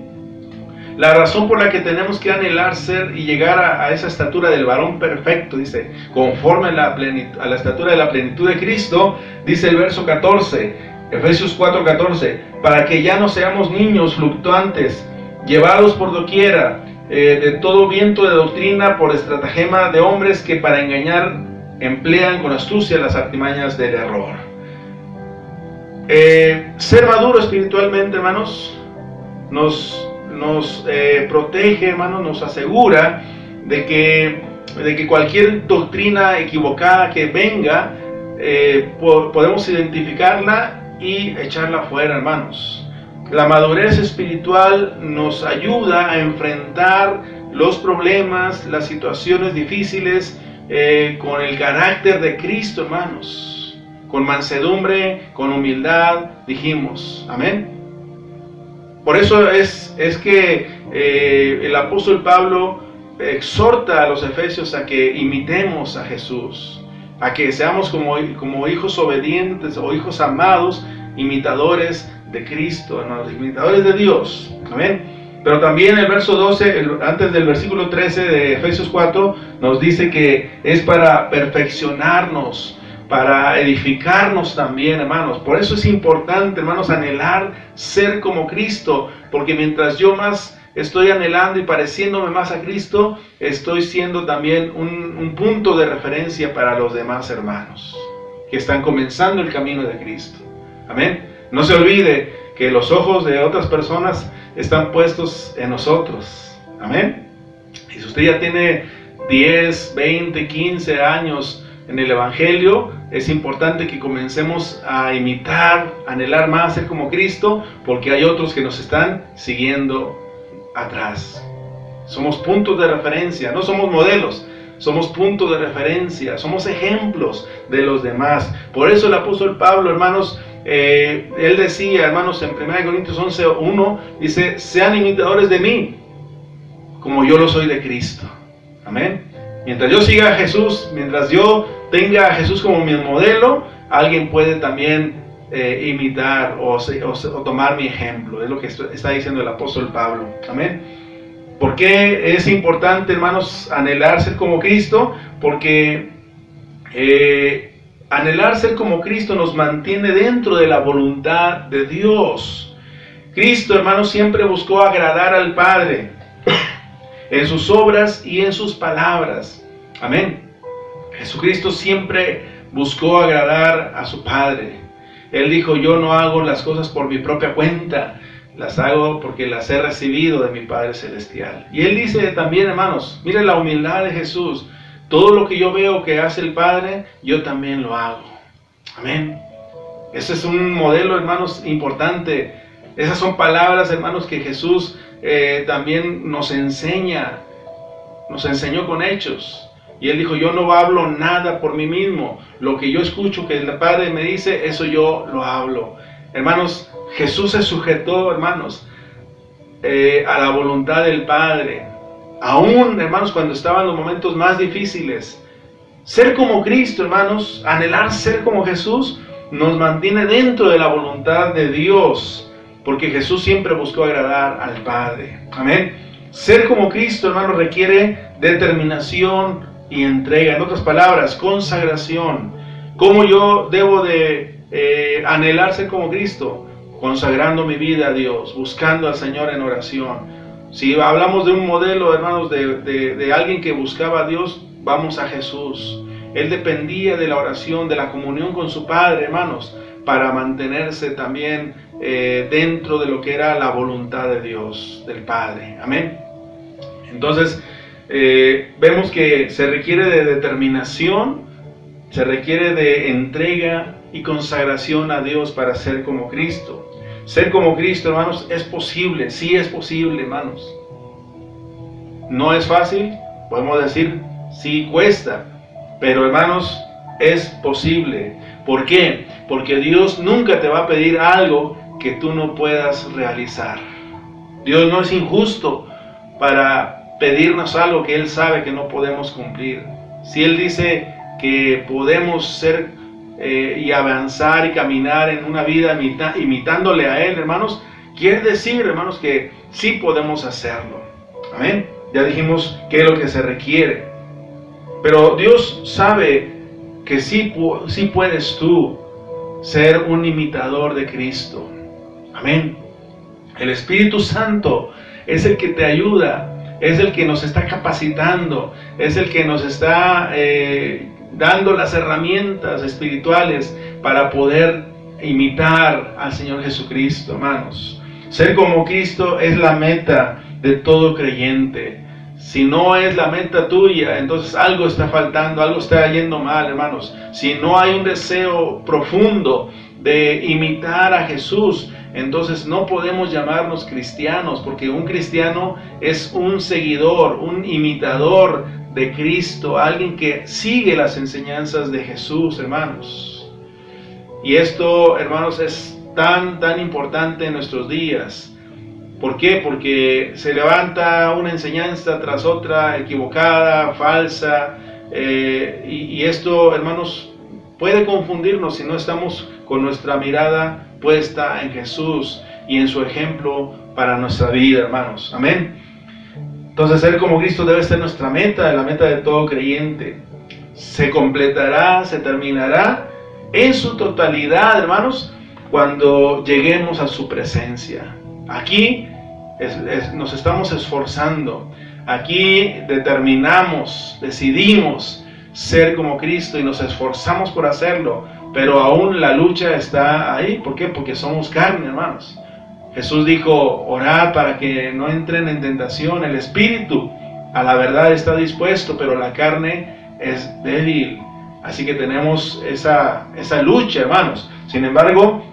La razón por la que tenemos que anhelar ser y llegar a esa estatura del varón perfecto, dice, conforme a la estatura de la plenitud de Cristo, dice el verso 14, Efesios 4:14, para que ya no seamos niños fluctuantes, llevados por doquiera, de todo viento de doctrina, por estratagema de hombres que para engañar emplean con astucia las artimañas del error. Ser maduro espiritualmente, hermanos, nos protege, hermanos, nos asegura de que cualquier doctrina equivocada que venga, podemos identificarla y echarla fuera, hermanos. La madurez espiritual nos ayuda a enfrentar los problemas, las situaciones difíciles, con el carácter de Cristo, hermanos, con mansedumbre, con humildad, dijimos, amén. Por eso es que el apóstol Pablo exhorta a los efesios a que imitemos a Jesús, a que seamos como hijos obedientes o hijos amados, imitadores de Cristo, hermanos, imitadores de Dios, amén. Pero también el verso 12, antes del versículo 13 de Efesios 4, nos dice que es para perfeccionarnos, para edificarnos también, hermanos. Por eso es importante, hermanos, anhelar ser como Cristo, porque mientras yo más estoy anhelando y pareciéndome más a Cristo, estoy siendo también un punto de referencia para los demás hermanos que están comenzando el camino de Cristo, amén. No se olvide que los ojos de otras personas están puestos en nosotros, amén. Y si usted ya tiene 10, 20, 15 años en el Evangelio, es importante que comencemos a imitar, a anhelar más ser como Cristo, porque hay otros que nos están siguiendo atrás. Somos puntos de referencia, no somos modelos, somos puntos de referencia, somos ejemplos de los demás. Por eso el apóstol Pablo, hermanos, él decía, hermanos, en 1 Corintios 11:1, dice, sean imitadores de mí, como yo lo soy de Cristo, amén. Mientras yo siga a Jesús, mientras yo tenga a Jesús como mi modelo, alguien puede también imitar o tomar mi ejemplo. Es lo que está diciendo el apóstol Pablo, amén. ¿Por qué es importante, hermanos, anhelar ser como Cristo? Porque anhelar ser como Cristo nos mantiene dentro de la voluntad de Dios. Cristo, hermanos, siempre buscó agradar al Padre en sus obras y en sus palabras, amén. Jesucristo siempre buscó agradar a su Padre. Él dijo, yo no hago las cosas por mi propia cuenta, las hago porque las he recibido de mi Padre Celestial. Y Él dice también, hermanos, miren la humildad de Jesús. Todo lo que yo veo que hace el Padre, yo también lo hago. Amén. Ese es un modelo, hermanos, importante. Esas son palabras, hermanos, que Jesús también nos enseñó con hechos. Y Él dijo, yo no hablo nada por mí mismo. Lo que yo escucho que el Padre me dice, eso yo lo hablo. Hermanos, Jesús se sujetó, hermanos, a la voluntad del Padre. Aún, hermanos, cuando estaban los momentos más difíciles. Ser como Cristo, hermanos, anhelar ser como Jesús, nos mantiene dentro de la voluntad de Dios. Porque Jesús siempre buscó agradar al Padre. Amén. Ser como Cristo, hermanos, requiere determinación y entrega. En otras palabras, consagración. ¿Cómo yo debo de anhelar ser como Cristo? Consagrando mi vida a Dios, buscando al Señor en oración. Si hablamos de un modelo, hermanos, de alguien que buscaba a Dios, vamos a Jesús. Él dependía de la oración, de la comunión con su Padre, hermanos, para mantenerse también dentro de lo que era la voluntad de Dios, del Padre. Amén. Entonces, vemos que se requiere de determinación, se requiere de entrega y consagración a Dios para ser como Cristo. Ser como Cristo, hermanos, es posible, sí es posible, hermanos. No es fácil, podemos decir, sí cuesta, pero hermanos, es posible. ¿Por qué? Porque Dios nunca te va a pedir algo que tú no puedas realizar. Dios no es injusto para pedirnos algo que Él sabe que no podemos cumplir. Si Él dice que podemos ser y avanzar y caminar en una vida imitándole a Él, hermanos, quiere decir, hermanos, que sí podemos hacerlo. Amén. Ya dijimos qué es lo que se requiere. Pero Dios sabe que sí puedes tú ser un imitador de Cristo. Amén. El Espíritu Santo es el que te ayuda, es el que nos está capacitando, es el que nos está dando las herramientas espirituales para poder imitar al Señor Jesucristo, hermanos. Ser como Cristo es la meta de todo creyente. Si no es la meta tuya, entonces algo está faltando, algo está yendo mal, hermanos. Si no hay un deseo profundo de imitar a Jesús, entonces no podemos llamarnos cristianos, porque un cristiano es un seguidor, un imitador de Cristo, alguien que sigue las enseñanzas de Jesús, hermanos. Y esto, hermanos, es tan importante en nuestros días. ¿Por qué? Porque se levanta una enseñanza tras otra, equivocada, falsa, y esto, hermanos, puede confundirnos si no estamos con nuestra mirada puesta en Jesús y en su ejemplo para nuestra vida, hermanos. Amén. Entonces, ser como Cristo debe ser nuestra meta, la meta de todo creyente. Se completará, se terminará en su totalidad, hermanos, cuando lleguemos a su presencia. Aquí nos estamos esforzando, aquí decidimos ser como Cristo y nos esforzamos por hacerlo, pero aún la lucha está ahí. ¿Por qué? Porque somos carne, hermanos. Jesús dijo, orad para que no entren en tentación. El espíritu a la verdad está dispuesto, pero la carne es débil. Así que tenemos esa lucha, hermanos. Sin embargo,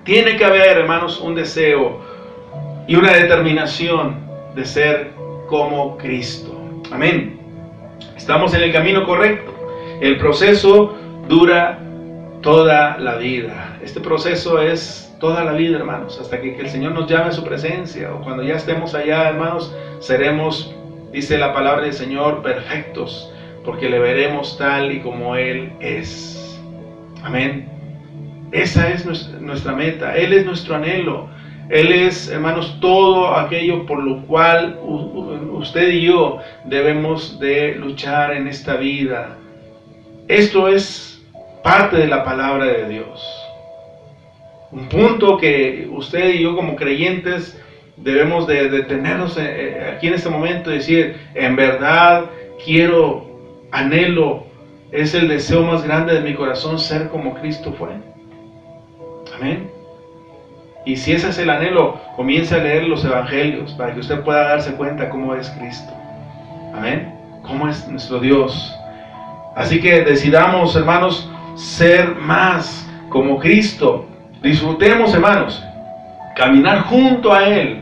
tiene que haber, hermanos, un deseo y una determinación de ser como Cristo. Amén. Estamos en el camino correcto. El proceso dura toda la vida. Este proceso es toda la vida, hermanos, hasta que el Señor nos llame a su presencia, o cuando ya estemos allá, hermanos, seremos, dice la palabra del Señor, perfectos, porque le veremos tal y como Él es. Amén. Esa es nuestra meta. Él es nuestro anhelo. Él es, hermanos, todo aquello por lo cual usted y yo debemos de luchar en esta vida. Esto es parte de la palabra de Dios. Un punto que usted y yo como creyentes debemos de detenernos aquí en este momento y decir, en verdad quiero, anhelo, es el deseo más grande de mi corazón ser como Cristo fue. Amén. Y si ese es el anhelo, comience a leer los evangelios para que usted pueda darse cuenta cómo es Cristo. Amén. Cómo es nuestro Dios. Así que decidamos, hermanos, ser más como Cristo. Disfrutemos, hermanos, caminar junto a Él.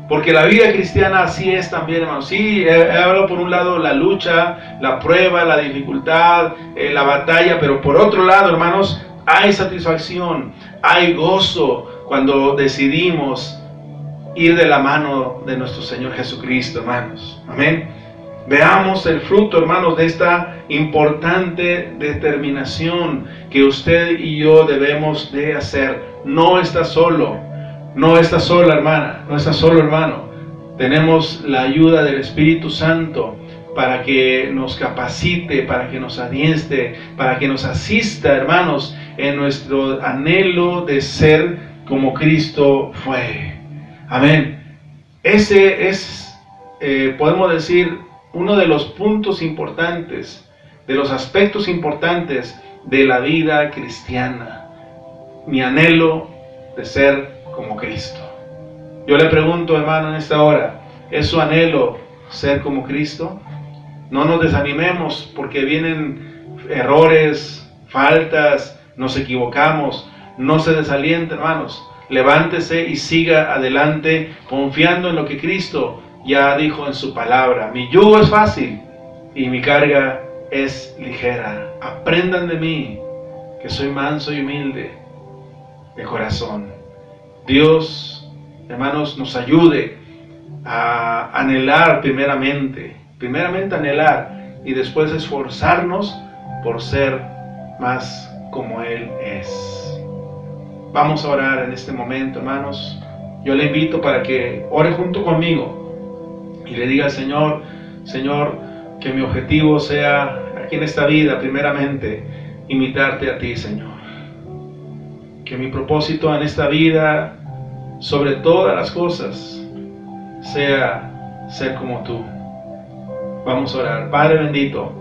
Porque la vida cristiana así es también, hermanos. Sí, he hablado por un lado la lucha, la prueba, la dificultad, la batalla. Pero por otro lado, hermanos, hay satisfacción, hay gozo cuando decidimos ir de la mano de nuestro Señor Jesucristo, hermanos. Amén. Veamos el fruto, hermanos, de esta importante determinación que usted y yo debemos de hacer. No está solo, no está sola, hermana, no está solo, hermano. Tenemos la ayuda del Espíritu Santo para que nos capacite, para que nos adiestre, para que nos asista, hermanos, en nuestro anhelo de ser como Cristo fue. Amén. Ese es, podemos decir, uno de los puntos importantes, de los aspectos importantes de la vida cristiana. mi anhelo de ser como Cristo. Yo le pregunto, hermano, en esta hora, ¿es su anhelo ser como Cristo? No nos desanimemos porque vienen errores, faltas, nos equivocamos. No se desaliente, hermanos. Levántese y siga adelante confiando en lo que Cristo ya dijo en su palabra. Mi yugo es fácil y mi carga es ligera. Aprendan de mí, que soy manso y humilde de corazón. Dios, hermanos, nos ayude a anhelar primeramente anhelar y después esforzarnos por ser más como Él es. Vamos a orar en este momento, hermanos. Yo le invito para que ore junto conmigo y le diga al Señor, Señor, que mi objetivo sea aquí en esta vida, primeramente, imitarte a ti, Señor. Que mi propósito en esta vida, sobre todas las cosas, sea ser como tú. Vamos a orar. Padre bendito,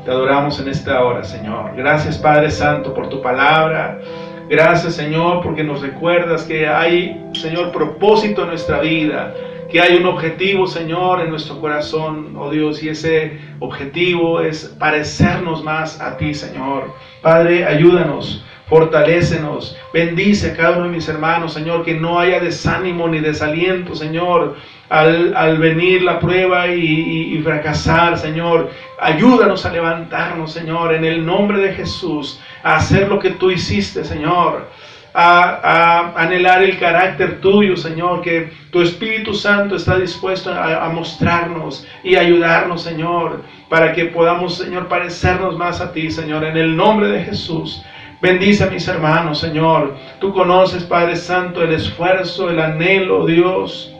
te adoramos en esta hora, Señor. Gracias, Padre Santo, por tu palabra. Gracias, Señor, porque nos recuerdas que hay, Señor, propósito en nuestra vida, que hay un objetivo, Señor, en nuestro corazón, oh Dios, y ese objetivo es parecernos más a ti, Señor. Padre, ayúdanos, fortalécenos, bendice a cada uno de mis hermanos, Señor, que no haya desánimo ni desaliento, Señor, al venir la prueba y fracasar, Señor. Ayúdanos a levantarnos, Señor, en el nombre de Jesús, a hacer lo que tú hiciste, Señor, a anhelar el carácter tuyo, Señor, que tu Espíritu Santo está dispuesto a mostrarnos y ayudarnos, Señor, para que podamos, Señor, parecernos más a ti, Señor, en el nombre de Jesús. Bendice a mis hermanos, Señor. Tú conoces, Padre Santo, el esfuerzo, el anhelo, Dios,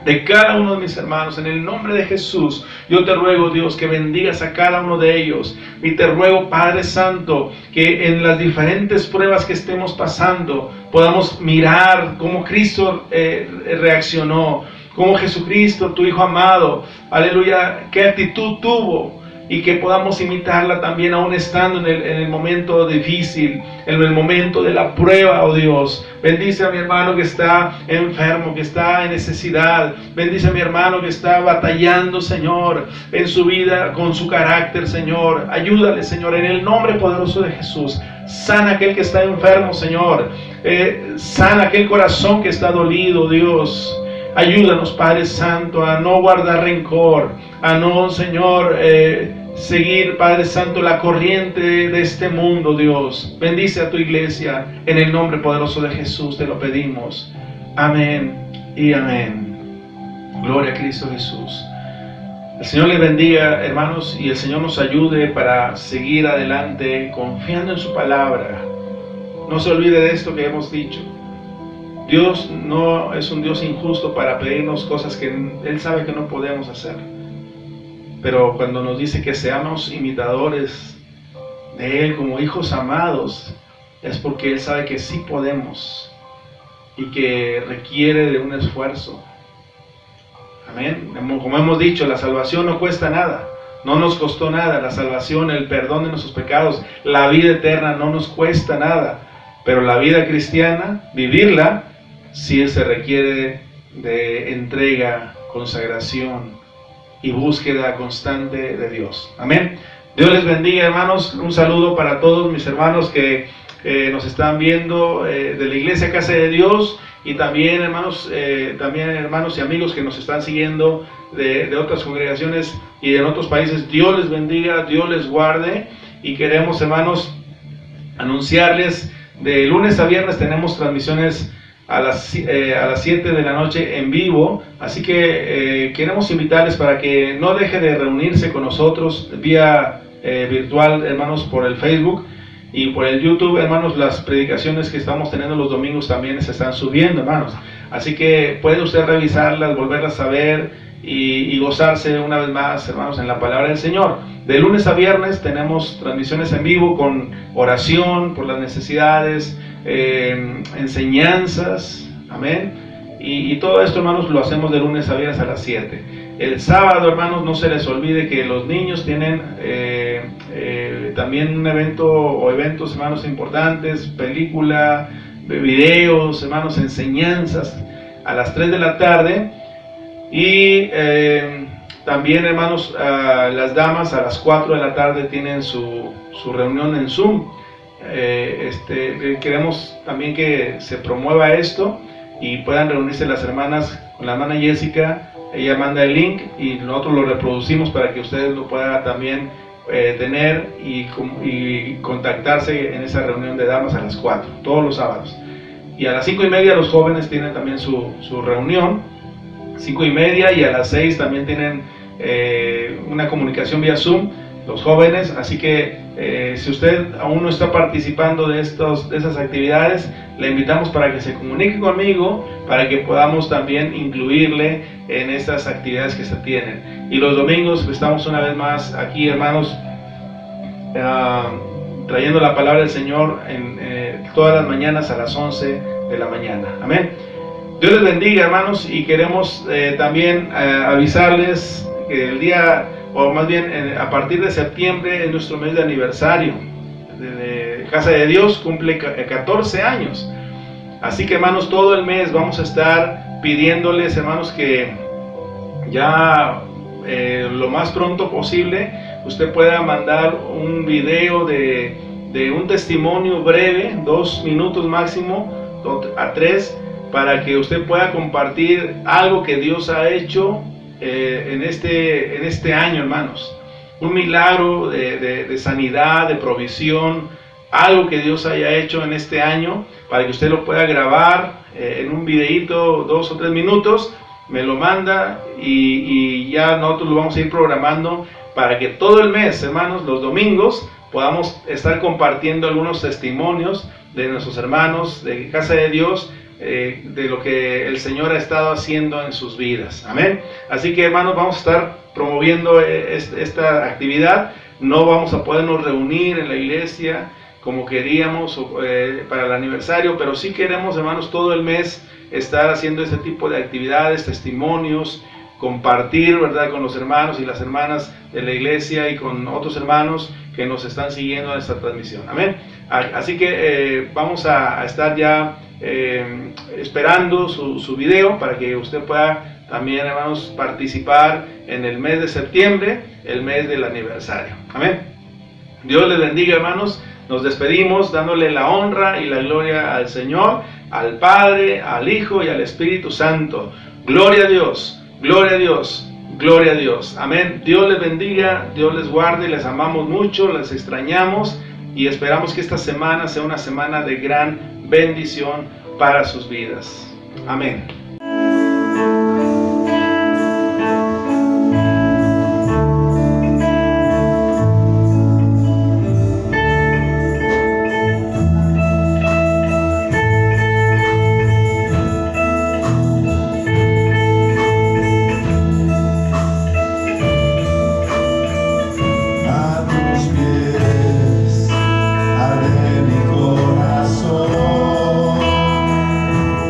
de cada uno de mis hermanos. En el nombre de Jesús, yo te ruego, Dios, que bendigas a cada uno de ellos. Y te ruego, Padre Santo, que en las diferentes pruebas que estemos pasando, podamos mirar cómo Cristo reaccionó, cómo Jesucristo, tu Hijo amado, aleluya, qué actitud tuvo. Y que podamos imitarla también aún estando en el momento difícil, en el momento de la prueba, oh Dios. Bendice a mi hermano que está enfermo, que está en necesidad. Bendice a mi hermano que está batallando, Señor, en su vida, con su carácter, Señor. Ayúdale, Señor, en el nombre poderoso de Jesús. Sana aquel que está enfermo, Señor. Sana aquel corazón que está dolido, Dios. Ayúdanos, Padre Santo, a no guardar rencor, a no, Señor, seguir, Padre Santo, la corriente de este mundo, Dios. Bendice a tu iglesia, en el nombre poderoso de Jesús te lo pedimos. Amén y amén. Gloria a Cristo Jesús. El Señor les bendiga, hermanos, y el Señor nos ayude para seguir adelante confiando en su palabra. No se olvide de esto que hemos dicho. Dios no es un Dios injusto para pedirnos cosas que Él sabe que no podemos hacer. Pero cuando nos dice que seamos imitadores de Él como hijos amados, es porque Él sabe que sí podemos y que requiere de un esfuerzo. Amén. Como hemos dicho, la salvación no cuesta nada. No nos costó nada. La salvación, el perdón de nuestros pecados, la vida eterna no nos cuesta nada. Pero la vida cristiana, vivirla, sí se requiere de entrega, consagración y búsqueda constante de Dios. Amén. Dios les bendiga, hermanos. Un saludo para todos mis hermanos que nos están viendo de la Iglesia Casa de Dios, y también hermanos y amigos que nos están siguiendo de otras congregaciones y de otros países. Dios les bendiga, Dios les guarde, y queremos, hermanos, anunciarles: de lunes a viernes tenemos transmisiones a las 7 de la noche en vivo, así que queremos invitarles para que no deje de reunirse con nosotros vía virtual, hermanos, por el Facebook y por el YouTube, hermanos. Las predicaciones que estamos teniendo los domingos también se están subiendo, hermanos, así que puede usted revisarlas, volverlas a ver y gozarse una vez más, hermanos, en la palabra del Señor. De lunes a viernes tenemos transmisiones en vivo con oración por las necesidades, enseñanzas, amén. Y todo esto, hermanos, lo hacemos de lunes a viernes a las 7. El sábado, hermanos, no se les olvide que los niños tienen también un evento o eventos, hermanos, importantes, película, videos, hermanos, enseñanzas a las 3 de la tarde. Y también, hermanos, las damas a las 4 de la tarde tienen su reunión en Zoom. Queremos también que se promueva esto y puedan reunirse las hermanas con la hermana Jessica. Ella manda el link y nosotros lo reproducimos para que ustedes lo puedan también tener y contactarse en esa reunión de damas a las 4, todos los sábados. Y a las 5:30 los jóvenes tienen también su reunión, 5:30, y a las 6 también tienen una comunicación vía Zoom, los jóvenes. Así que si usted aún no está participando de esas actividades, le invitamos para que se comunique conmigo, para que podamos también incluirle en estas actividades que se tienen. Y los domingos estamos una vez más aquí, hermanos, trayendo la palabra del Señor todas las mañanas a las 11 de la mañana. Amén. Dios les bendiga, hermanos, y queremos también avisarles que el día, o más bien a partir de septiembre, es nuestro mes de aniversario. Casa de Dios cumple 14 años. Así que, hermanos, todo el mes vamos a estar pidiéndoles, hermanos, que ya lo más pronto posible usted pueda mandar un video de un testimonio breve, 2 minutos máximo, a 3, para que usted pueda compartir algo que Dios ha hecho en este año, hermanos. Un milagro de sanidad, de provisión, algo que Dios haya hecho en este año, para que usted lo pueda grabar en un videíto, 2 o 3 minutos, me lo manda y ya nosotros lo vamos a ir programando para que todo el mes, hermanos, los domingos, podamos estar compartiendo algunos testimonios de nuestros hermanos de Casa de Dios, de lo que el Señor ha estado haciendo en sus vidas. Amén. Así que, hermanos, vamos a estar promoviendo esta actividad. No vamos a podernos reunir en la iglesia como queríamos para el aniversario, pero sí queremos, hermanos, todo el mes estar haciendo este tipo de actividades, testimonios, compartir, ¿verdad?, con los hermanos y las hermanas de la iglesia y con otros hermanos que nos están siguiendo en esta transmisión. Amén. Así que vamos a estar ya esperando su video para que usted pueda también, hermanos, participar en el mes de septiembre, el mes del aniversario. Amén. Dios les bendiga, hermanos. Nos despedimos dándole la honra y la gloria al Señor, al Padre, al Hijo y al Espíritu Santo. Gloria a Dios, gloria a Dios, gloria a Dios. Amén. Dios les bendiga, Dios les guarde, les amamos mucho, les extrañamos y esperamos que esta semana sea una semana de gran bendición para sus vidas. Amén.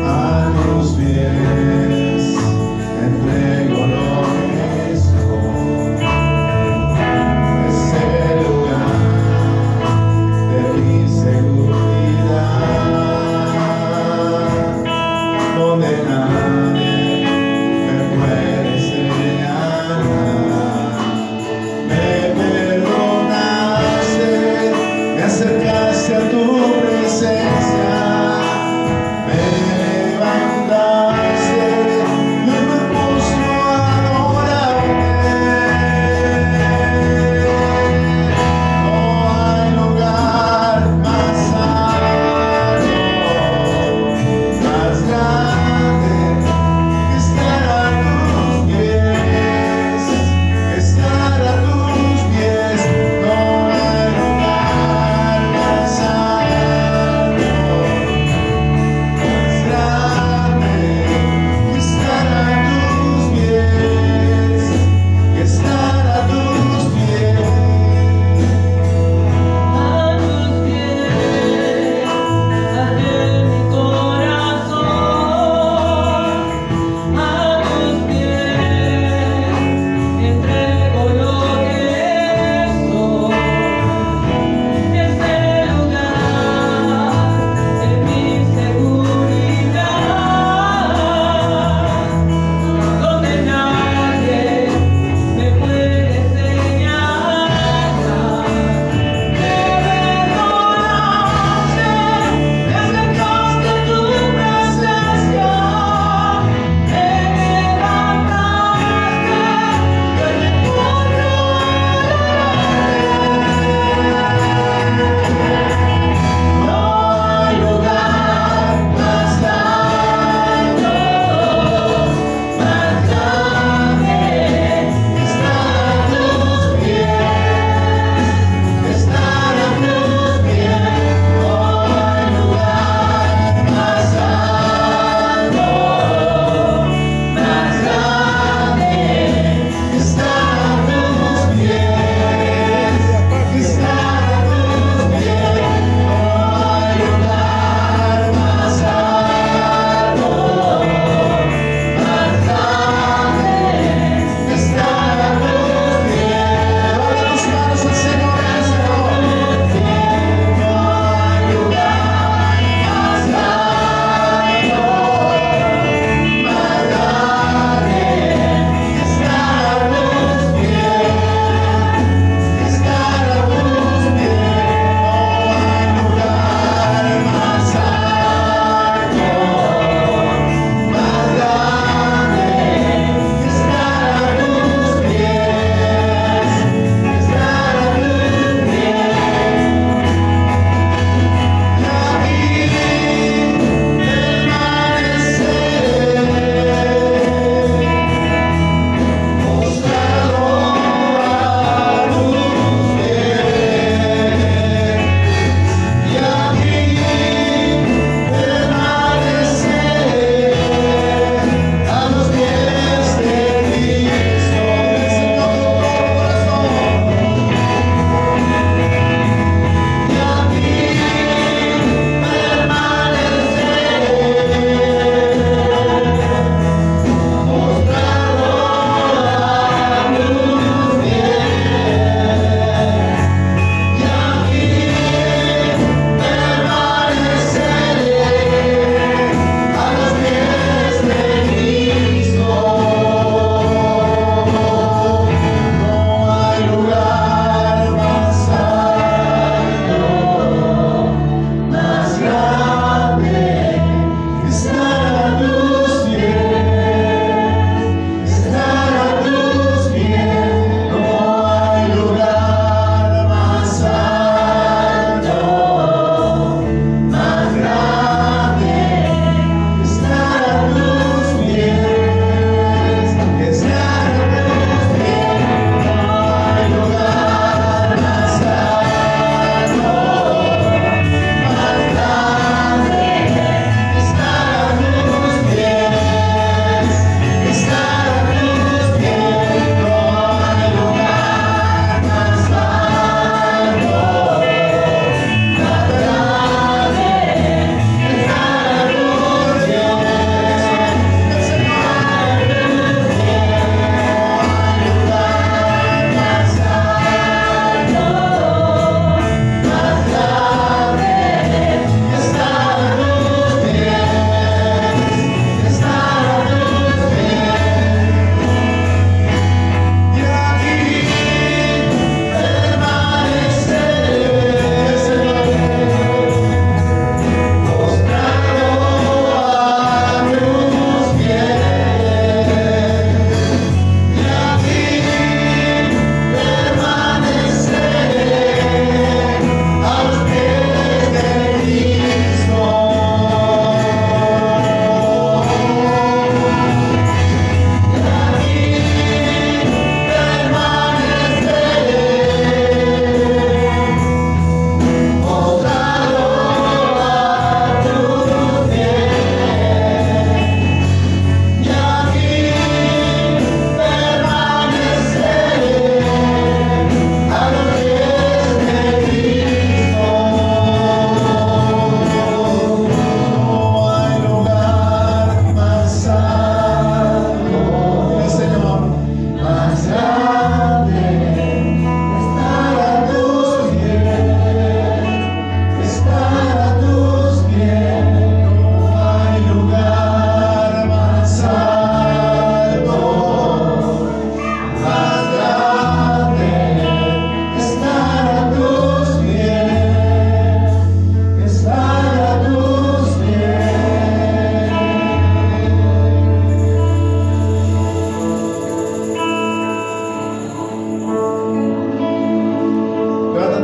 A tus pies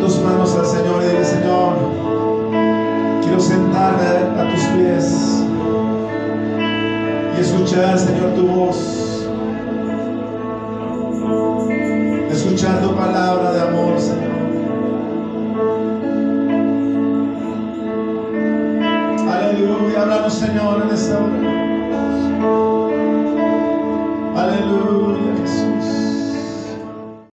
tus manos al Señor y dile: Señor, quiero sentarme a tus pies y escuchar, Señor, tu voz, escuchar tu palabra de amor, Señor. Aleluya, háblanos, Señor, en esta hora. Aleluya.